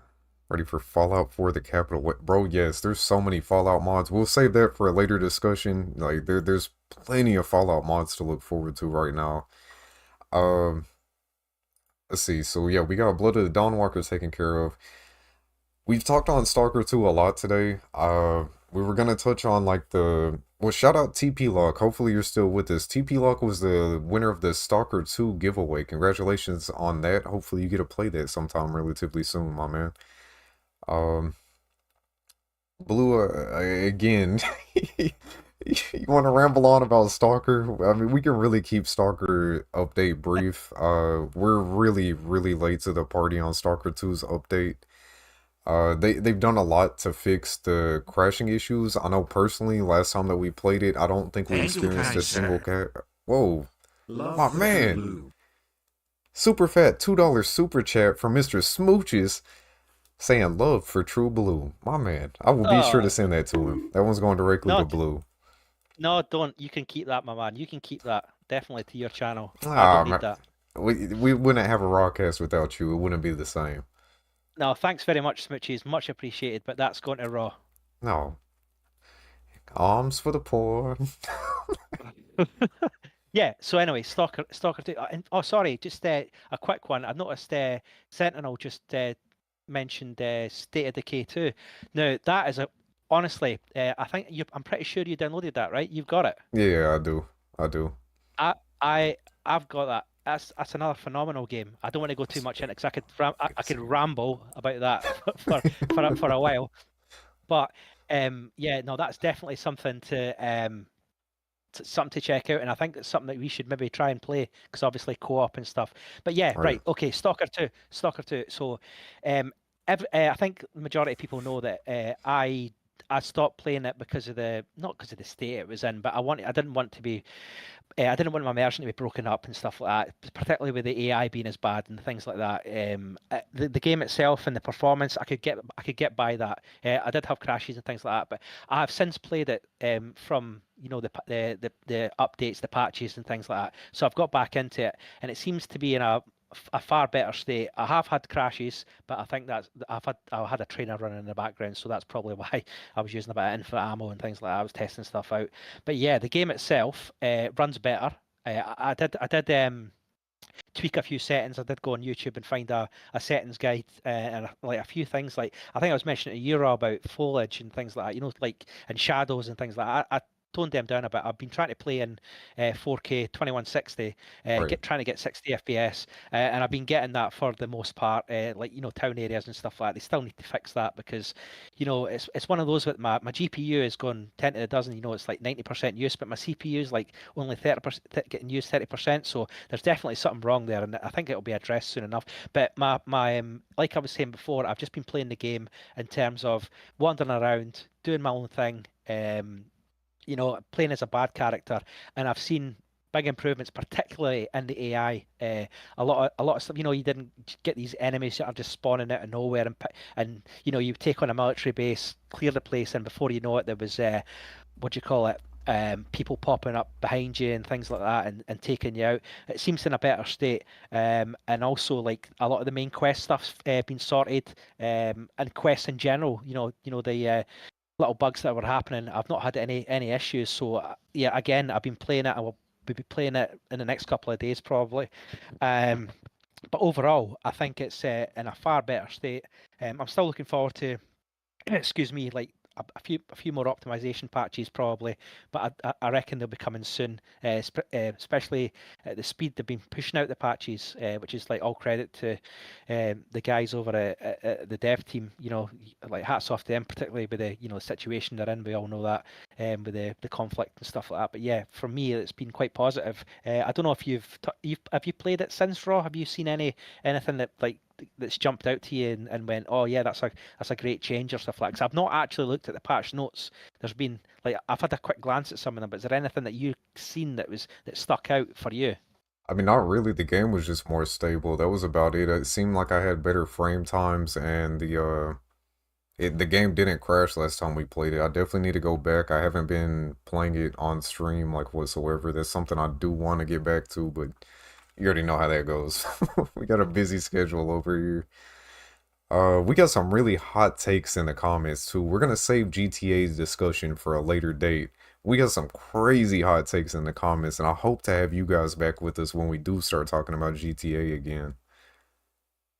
ready for Fallout 4 the capital. What, bro? Yes, there's so many Fallout mods. We'll save that for a later discussion. Like there's plenty of Fallout mods to look forward to right now. Um, let's see. So yeah, we got Blood of the Dawnwalker taken care of. We've talked on Stalker 2 a lot today. We were gonna touch on like the well, shout out TP Lock. Hopefully you're still with us. TP Lock was the winner of the Stalker 2 giveaway. Congratulations on that. Hopefully you get to play that sometime relatively soon, my man. Um, Blue, again, you want to ramble on about Stalker? I mean, we can really keep Stalker update brief. We're really late to the party on Stalker 2's update. They've done a lot to fix the crashing issues. I know personally, last time that we played it, I don't think we Thank you, experienced kind a single sir. cat. Whoa, my Love the true man, blue. super fat $2 super chat from Mr. Smooches saying love for True Blue. My man, I will be sure to Oh send that to him. That one's going directly no, to Blue. no, don't. You can keep that, my man. You can keep that definitely to your channel. I don't Ah, need man, that. we wouldn't have a RawCast without you. It wouldn't be the same. No, thanks very much, Smoochies. Much appreciated. But that's going to Raw. No, arms for the poor. Yeah. So anyway, Stalker 2. And, oh, sorry, just a quick one. I noticed Sentinel just mentioned State of Decay 2. Now that is a honestly, I think I'm pretty sure you downloaded that, right? You've got it. Yeah, I do. I do. I I I've got that. That's another phenomenal game. I don't want to go too much into it because I could ramble about that for a while. But yeah, no, that's definitely something something to check out, and I think it's something that we should maybe try and play because obviously co-op and stuff. But yeah, Right. right, okay, Stalker 2. So, I think the majority of people know that I stopped playing it because of the not because of the state it was in, but I didn't want to be I didn't want my immersion to be broken up and stuff like that, particularly with the AI being as bad and things like that. The game itself and the performance, I could get by that. I did have crashes and things like that, but I have since played it from the updates, the patches and things like that. So I've got back into it, and it seems to be in a far better state. I have had crashes, but I think that's I had a trainer running in the background, so that's probably why I was using a bit of infinite ammo and things like that. I was testing stuff out. But yeah, the game itself runs better. I did tweak a few settings. I did go on YouTube and find a settings guide and like a few things. Like I think I was mentioning a Euro about foliage and things like that. Like and shadows and things like that. I toned them down a bit. I've been trying to play in 4K 2160, Right. trying to get 60 FPS, and I've been getting that for the most part. Like town areas and stuff like that. They still need to fix that because it's one of those with my GPU is going 10 to the dozen. It's like 90% use, but my CPU is like only 30% getting used 30%. So there's definitely something wrong there, and I think it'll be addressed soon enough. But my like I was saying before, I've just been playing the game in terms of wandering around, doing my own thing, playing as a bad character, and I've seen big improvements, particularly in the AI. A lot of stuff. You didn't get these enemies that are just spawning out of nowhere, and you take on a military base, clear the place, and before you know it, there was what do you call it? People popping up behind you and things like that, and taking you out. It seems in a better state, and also like a lot of the main quest stuff's been sorted, and quests in general. The little bugs that were happening. I've not had any issues. So yeah, again, I've been playing it. I will be playing it in the next couple of days probably. Um, but overall, I think it's in a far better state. I'm still looking forward to excuse me, like a few more optimization patches probably, but I reckon they'll be coming soon. Especially at the speed they've been pushing out the patches, which is like all credit to the guys over at the dev team. Like hats off to them, particularly with the situation they're in. We all know that, with the conflict and stuff like that. But yeah, for me, it's been quite positive. I don't know if have you played it since Raw? Have you seen anything that's jumped out to you and went, oh yeah, that's a great change or stuff like that? 'Cause I've not actually looked at the patch notes. There's been like I've had a quick glance at some of them, but is there anything that you've seen that stuck out for you? I mean, not really. The game was just more stable. That was about it. It seemed like I had better frame times, and the game didn't crash last time we played it. I definitely need to go back. I haven't been playing it on stream like whatsoever. That's something I do want to get back to, but you already know how that goes. We got a busy schedule over here. We got some really hot takes in the comments too. We're gonna save GTA's discussion for a later date. We got some crazy hot takes in the comments, and I hope to have you guys back with us when we do start talking about GTA again.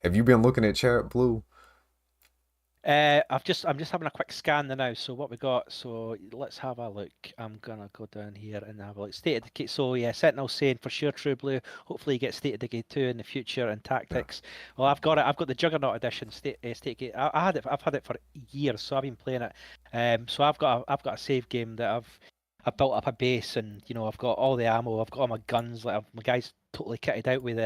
Have you been looking at chat, Blue? I'm just having a quick scan now. So what we got? So let's have a look. I'm gonna go down here and have a look. State of Decay. So yeah, Sentinel saying for sure, True Blue. Hopefully you get State of Decay 2 in the future and Yeah. Tactics. Well, I've got it. I've got the Juggernaut edition. State of Decay. I had it. I've had it for years, so I've been playing it. So I've got a save game that I've built up a base, and I've got all the ammo. I've got all my guns. Like my guys totally kitted out with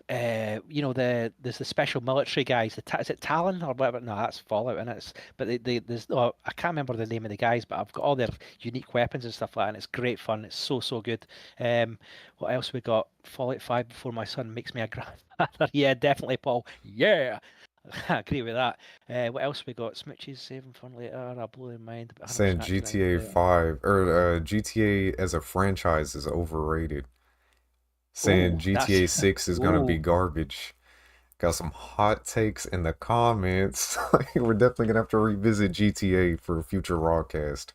there's the special military guys. Is it Talon or whatever? No, that's Fallout, and but there's I can't remember the name of the guys, but I've got all their unique weapons and stuff like that, and it's great fun. It's so good. What else we got? Fallout 5 before my son makes me a grandfather. Yeah, definitely, Paul. Yeah. I agree with that. What else we got? Smooches saving fun later. I'll blow your mind. But 100% Saying accident. GTA 5 or GTA as a franchise is overrated. Saying Oh, that's GTA 6 is gonna be oh. garbage. Got some hot takes in the comments. We're definitely gonna have to revisit GTA for a future RawCast.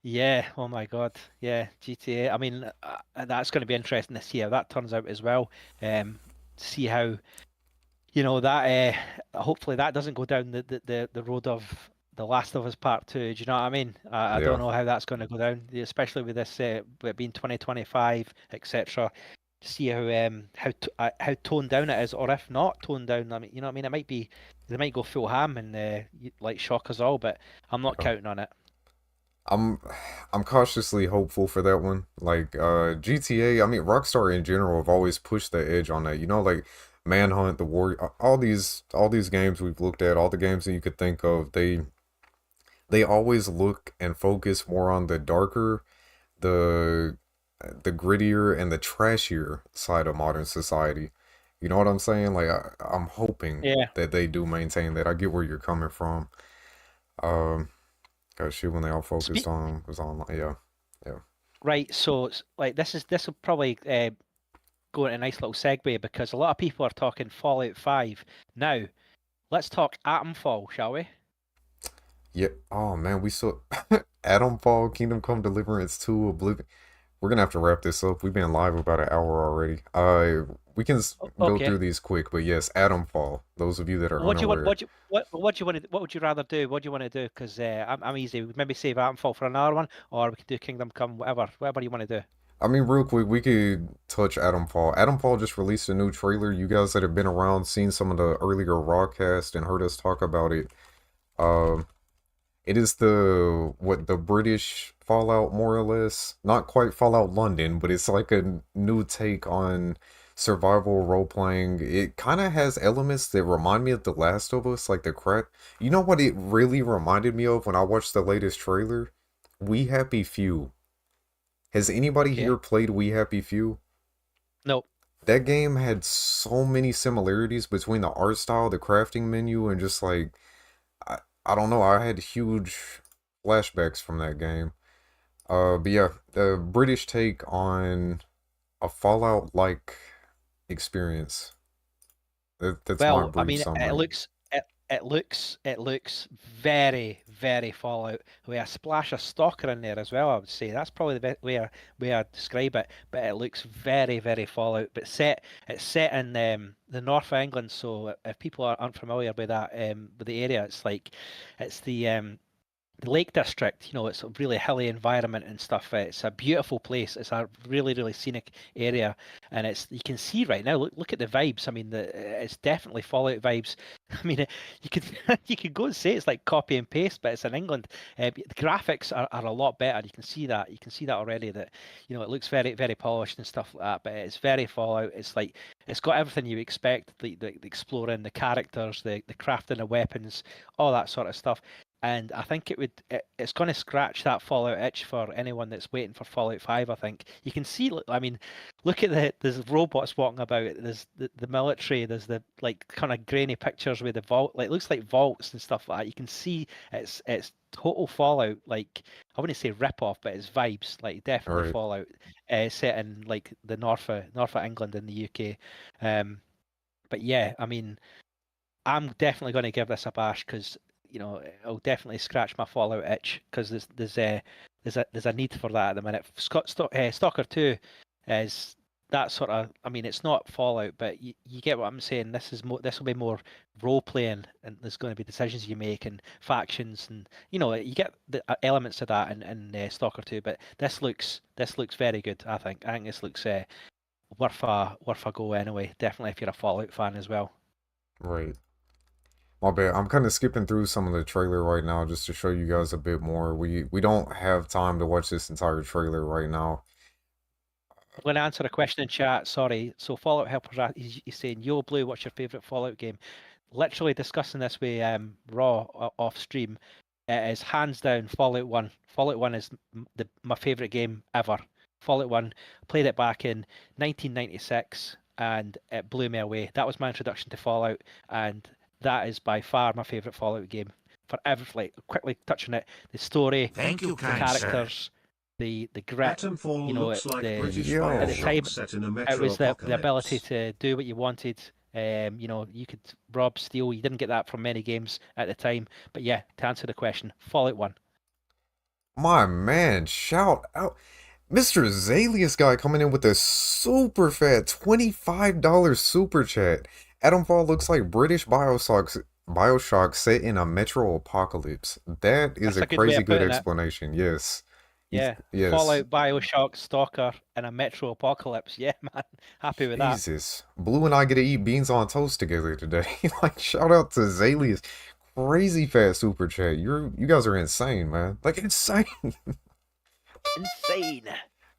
Yeah, oh my God. Yeah, GTA. I mean, that's going to be interesting to see how that turns out as well. See how, that hopefully that doesn't go down the road of The Last of Us Part 2. Do you know what I mean? I don't Yeah. know how that's going to go down, especially with this with it being 2025, etc. See how toned down it is, or if not toned down. I mean, you know what I mean? It might be they might go full ham and like shock us all, but I'm not Yeah. counting on it. I'm I'm cautiously hopeful for that one. Like GTA, I mean Rockstar in general have always pushed the edge on that. You know, like Manhunt, The War, all these games we've looked at, all the games that you could think of, they always look and focus more on the darker, the the grittier and the trashier side of modern society. You know what I'm saying? Like I'm hoping Yeah. that they do maintain that. I get where you're coming from. Um, cause shit, when they all focused Spe on was online. Yeah, yeah. right. So like this will probably go into a nice little segue because a lot of people are talking Fallout 5. Now, let's talk Atomfall, shall we? Yeah. Oh man, we saw Atomfall, Kingdom Come Deliverance 2, Oblivion. We're gonna have to wrap this up. We've been live about an hour already. We can go Okay. through these quick, but yes, Atomfall. Those of you that are What do you want? unaware. What do you want to? What would you rather do? What do you want to do? Because I'm easy. Maybe save Atomfall for another one, or we can do Kingdom Come, whatever you want to do. I mean, real quick, we could touch Atomfall. Atomfall just released a new trailer. You guys that have been around, seen some of the earlier RawCast and heard us talk about it. Um, It is the British Fallout, more or less. Not quite Fallout London, but it's like a new take on survival role playing. It kind of has elements that remind me of The Last of Us, like the crack. You know what it really reminded me of when I watched the latest trailer? We Happy Few. Has anybody Okay. here played We Happy Few? No. That game had so many similarities between the art style, the crafting menu, and just like I don't know. I had huge flashbacks from that game. But yeah, the British take on a Fallout-like experience. That's my Well, I brief mean, it summary. looks it looks very Fallout with a splash of Stalker in there as well. I would say that's probably the best way I describe it. But it looks very Fallout. But it's set in the north of England. So if people are unfamiliar with that with the area, it's like it's the Lake District, it's a really hilly environment and stuff. It's a beautiful place. It's a really scenic area, and it's you can see right now. Look at the vibes. I mean, it's definitely Fallout vibes. I mean, you could you could go and say it's like copy and paste, but it's in England. The graphics are a lot better. You can see that. You can see that already. That it looks very polished and stuff like that. But it's very Fallout. It's like it's got everything you expect. The exploring, the characters, the crafting of weapons, all that sort of stuff. And I think it's going to scratch that Fallout itch for anyone that's waiting for Fallout 5. I think you can see. I mean, look at there's robots walking about. There's the military. There's the like kind of grainy pictures with the vault. Like it looks like vaults and stuff like that. You can see it's total Fallout. Like I wouldn't say rip off, but it's vibes. Like All definitely right, Fallout. Set in like the north of England in the UK. Um, but yeah, I mean. I'm definitely going to give this a bash because it'll definitely scratch my Fallout itch because there's a need for that at the minute. Stalker 2 is that sort of. I mean, it's not Fallout, but you get what I'm saying. This will be more role playing, and there's going to be decisions you make and factions, and you get the elements of that in Stalker 2. But this looks very good. I think this looks worth a go anyway. Definitely if you're a Fallout fan as well. right. My bad. I'm kind of skipping through some of the trailer right now just to show you guys a bit more. We don't have time to watch this entire trailer right now. I'm going to answer a question in chat. Sorry. So Fallout Helper, he's saying, "Yo, Blue, what's your favorite Fallout game?" Literally discussing this with Raw off stream. It is hands down Fallout One. Fallout One is my favorite game ever. Fallout One, played it back in 1996, and it blew me away. That was my introduction to Fallout, and that is by far my favorite Fallout game. For every quickly touching it, the story, Thank you, the kind sir. characters, the grit. Atomfall looks like The British at the Yo, Bioshock time set in a it metro was the ability apocalypse. to do what you wanted. You could rob, steal. You didn't get that from many games at the time. But yeah, to answer the question, Fallout One. my man, shout out. Mr. Zalius guy coming in with a super fat $25 super chat. Atomfall looks like British Bioshock set in a metro apocalypse. That is That's a a good way crazy of good putting it. explanation. Yes. Yeah, Yes. Fallout, Bioshock, Stalker, and a Metro Apocalypse. Yeah, man, happy with that. Jesus. Blue and I get to eat beans on toast together today. Like, shout out to Zalius. crazy fast super chat. You guys are insane, man. Like insane. Insane.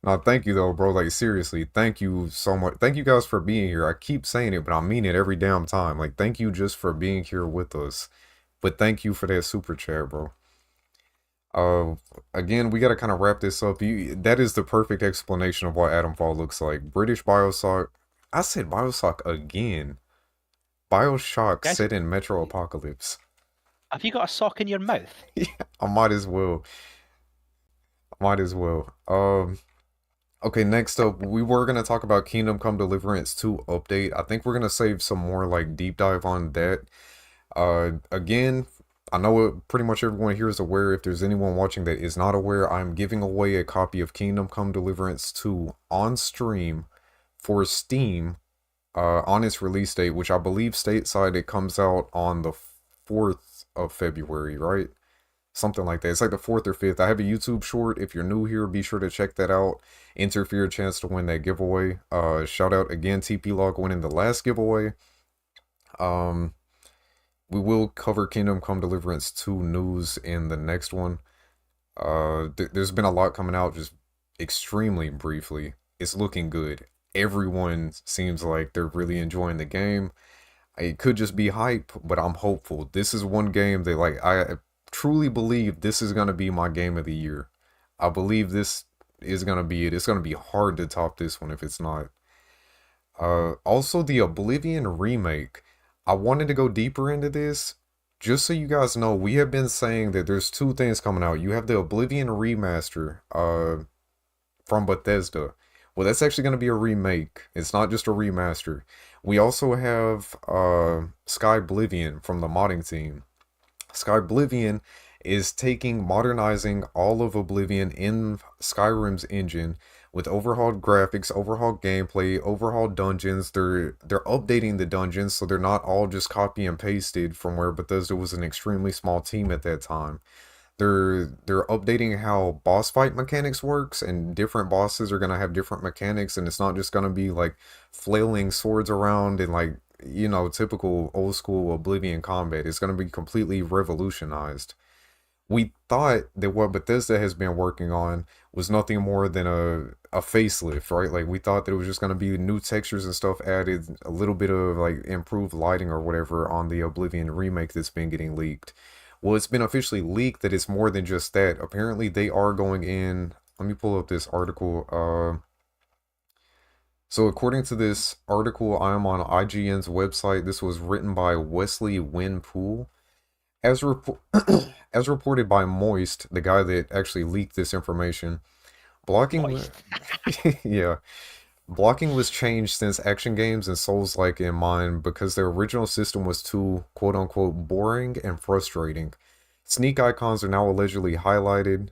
No, thank you though, bro. Like seriously, thank you so much. Thank you guys for being here. I keep saying it, but I mean it every damn time. Like thank you just for being here with us. But thank you for that super chat, bro. Uh, again, we gotta kind of wrap this up. That is the perfect explanation of what Atomfall looks like. British Bioshock. I said Bioshock again. Bioshock Guys, set in Metro Apocalypse. have you got a sock in your mouth? Yeah, I might as well. Might as well. Okay, next up, we were gonna talk about Kingdom Come Deliverance 2 update. I think we're gonna save some more like deep dive on that. Again, I know pretty much everyone here is aware. If there's anyone watching that is not aware, I'm giving away a copy of Kingdom Come Deliverance 2 on stream for Steam on its release date, which I believe stateside it comes out on the 4th of February, right? Something like that. It's like the 4th or 5th. I have a YouTube short. If you're new here, be sure to check that out. Enter for your chance to win that giveaway. Shout out again, TP Log winning the last giveaway. Um, we will cover Kingdom Come Deliverance 2 news in the next one. There's been a lot coming out just extremely briefly. It's looking good. Everyone seems like they're really enjoying the game. It could just be hype, but I'm hopeful. This is one game that like I truly believe this is gonna be my game of the year. I believe this is gonna be it. It's gonna be hard to top this one if it's not. Also the Oblivion remake. I wanted to go deeper into this. Just so you guys know, we have been saying that there's two things coming out. You have the Oblivion remaster, from Bethesda. Well, that's actually going to be a remake. It's not just a remaster. We also have Sky Oblivion from the modding team. Sky Oblivion is taking modernizing all of Oblivion in Skyrim's engine with overhauled graphics, overhauled gameplay, overhauled dungeons. They're updating the dungeons so they're not all just copy and pasted from where Bethesda was an extremely small team at that time. They're updating how boss fight mechanics works, and different bosses are gonna have different mechanics, and it's not just gonna be like flailing swords around and like typical old school Oblivion combat. It's gonna be completely revolutionized. We thought that what Bethesda has been working on was nothing more than a facelift, right? Like we thought that it was just gonna be new textures and stuff added, a little bit of like improved lighting or whatever on the Oblivion remake that's been getting leaked. Well, it's been officially leaked that it's more than just that. Apparently, they are going in. Let me pull up this article. So according to this article, I am on IGN's website. This was written by Wesley Winpool. As as reported by Moist, the guy that actually leaked this information, blocking, Moist. yeah, blocking was changed since action games and Souls-like in mind because their original system was too quote-unquote boring and frustrating. Sneak icons are now allegedly highlighted,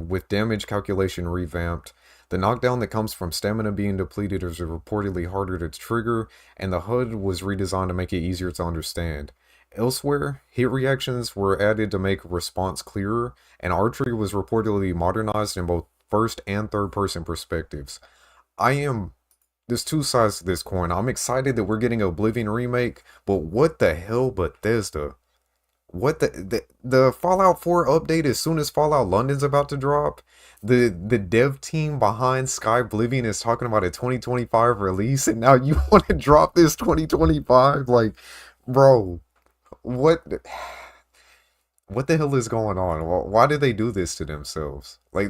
with damage calculation revamped. The knockdown that comes from stamina being depleted is reportedly harder to trigger, and the HUD was redesigned to make it easier to understand. Elsewhere, hit reactions were added to make response clearer, and archery was reportedly modernized in both first and third person perspectives. I am. There's two sides to this coin. I'm excited that we're getting a Oblivion remake, but what the hell, Bethesda? What the Fallout 4 update as soon as Fallout London's about to drop? The dev team behind Sky Oblivion is talking about a 2025 release, and now you want to drop this 2025? Like, bro, what what the hell is going on? Why did they do this to themselves? Like,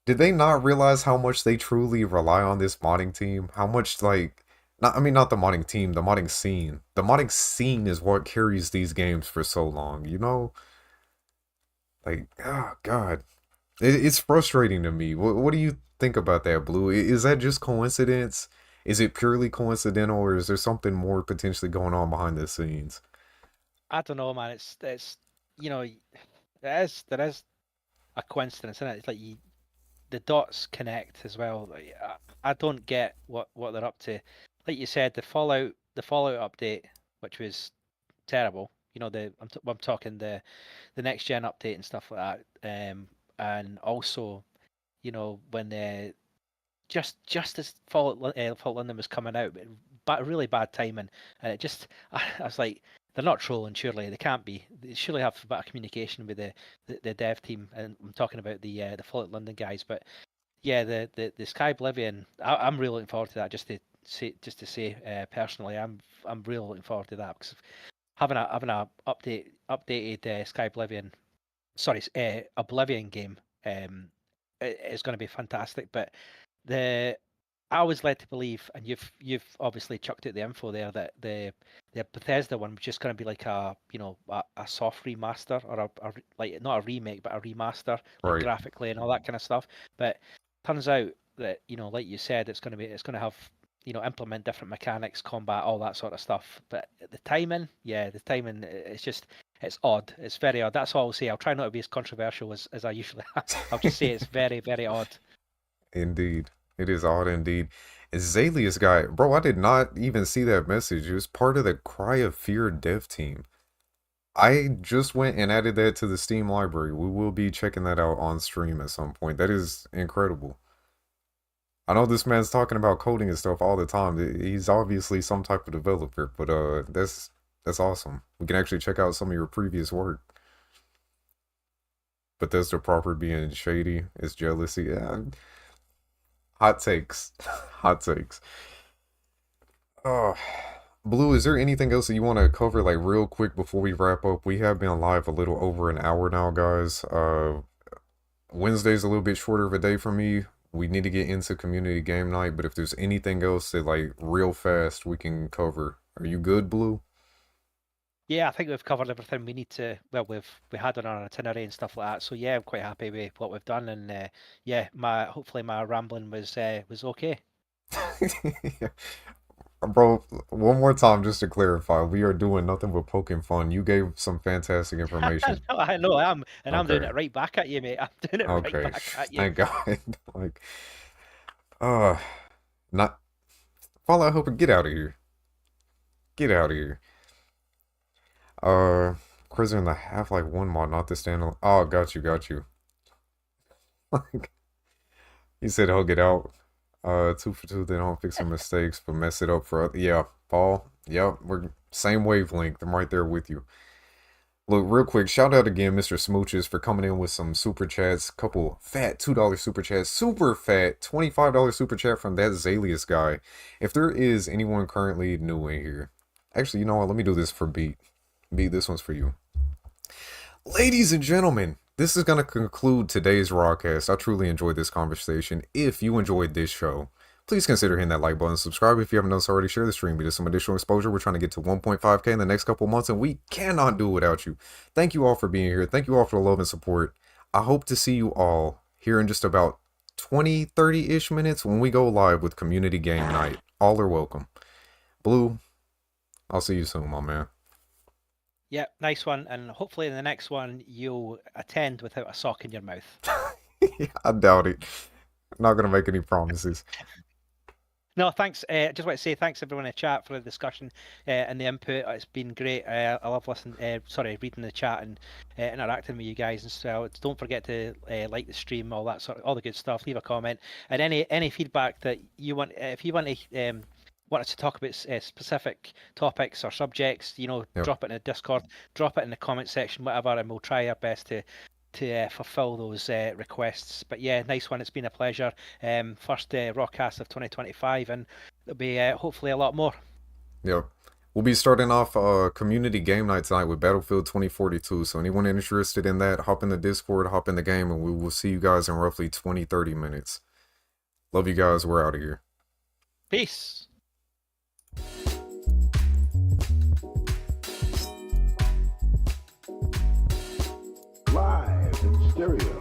did they not realize how much they truly rely on this modding team? How much like not I mean not the modding team, the modding scene. The modding scene is what carries these games for so long, you know? Like, oh God. It's frustrating to me. What do you think about that, Blue? Is that just coincidence? Is it purely coincidental, or is there something more potentially going on behind the scenes? I don't know, man. It's you know, there is a coincidence in it. It's like the dots connect as well. Like, I don't get what they're up to. Like you said, the Fallout update, which was terrible. I'm talking the next gen update and stuff like that. And also, when just as Fallout London was coming out, but really bad timing, and it just I was like, they're not trolling. Surely they can't be. They surely have a bit of communication with the dev team. And I'm talking about the Float London guys. But yeah, the Sky Oblivion. I'm really looking forward to that. Just to say personally, I'm really looking forward to that because having a updated Sky Oblivion, sorry, Oblivion game, is going to be fantastic. But the I was led to believe, and you've obviously chucked out the info there, that the Bethesda one was just going to be like a soft remaster, or like not a remake but a remaster, like Right. graphically and all that kind of stuff. But turns out that, like you said, it's going to have, implement different mechanics, combat, all that sort of stuff. But the timing, it's odd. It's very odd. That's all I'll say. I'll try not to be as controversial as I usually am. I'll just say it's very, very odd. Indeed. It is odd indeed. Azalea's guy, bro, I did not even see that message. It was part of the Cry of Fear dev team. I just went and added that to the Steam library. We will be checking that out on stream at some point. That is incredible. I know this man's talking about coding and stuff all the time. He's obviously some type of developer, but that's awesome. We can actually check out some of your previous work. Bethesda proper being shady is jealousy. Yeah. Hot takes. Hot takes. Oh, Blue, is there anything else that you want to cover like real quick before we wrap up? We have been live a little over an hour now, guys. Wednesday's a little bit shorter of a day for me. We need to get into community game night, but if there's anything else that like real fast we can cover. Are you good, Blue? Yeah, I think we've covered everything we need to. Well, we had on our itinerary and stuff like that. So yeah, I'm quite happy with what we've done, and yeah, hopefully my rambling was okay. Bro, one more time just to clarify, we are doing nothing but poking fun. You gave some fantastic information. I know I am, and I'm doing Okay. it right back at you, mate. I'm doing it right Okay. back at you. Thank God. Like, uh, not Fallout Hooper, get out of here. Get out of here. Uh, Prisoner in the Half-Life 1 mod, not the standalone. Oh, got you. Like, he said he'll get out. 2 for 2, they don't fix their mistakes, but mess it up for other. Yeah, Paul. Yep, we're same wavelength. I'm right there with you. Look, real quick, shout out again, Mr. Smooches, for coming in with some super chats. Couple fat $2 super chats. Super fat $25 super chat from that Zalius guy. If there is anyone currently new in here, actually, you know what? Let me do this for Beat. Beat, this one's for you. Ladies and gentlemen, this is going to conclude today's RawCast. I truly enjoyed this conversation. If you enjoyed this show, please consider hitting that like button, subscribe if you haven't done so already, share the stream, get us some additional exposure. We're trying to get to 1.5k in the next couple months, and we cannot do it without you. Thank you all for being here. Thank you all for the love and support. I hope to see you all here in just about 20, 30-ish minutes when we go live with Community Game Night. All are welcome. Blue, I'll see you soon, my man. Yeah, nice one, and hopefully in the next one you'll attend without a sock in your mouth. I doubt it. I'm not going to make any promises. No, thanks. Just want to say thanks everyone in the chat for the discussion and the input. It's been great. I love reading the chat and interacting with you guys. And so don't forget to like the stream, all the good stuff. Leave a comment and any feedback that you want. If you want us to talk about specific topics or subjects, Yep. drop it in the Discord, drop it in the comment section, whatever, and we'll try our best to fulfill those requests. But yeah, nice one. It's been a pleasure. First RawCast of 2025, and there'll be hopefully a lot more. Yep. We'll be starting off community game night tonight with Battlefield 2042. So anyone interested in that, hop in the Discord, hop in the game, and we will see you guys in roughly 20-30 minutes. Love you guys. We're out of here. Peace. Live in stereo.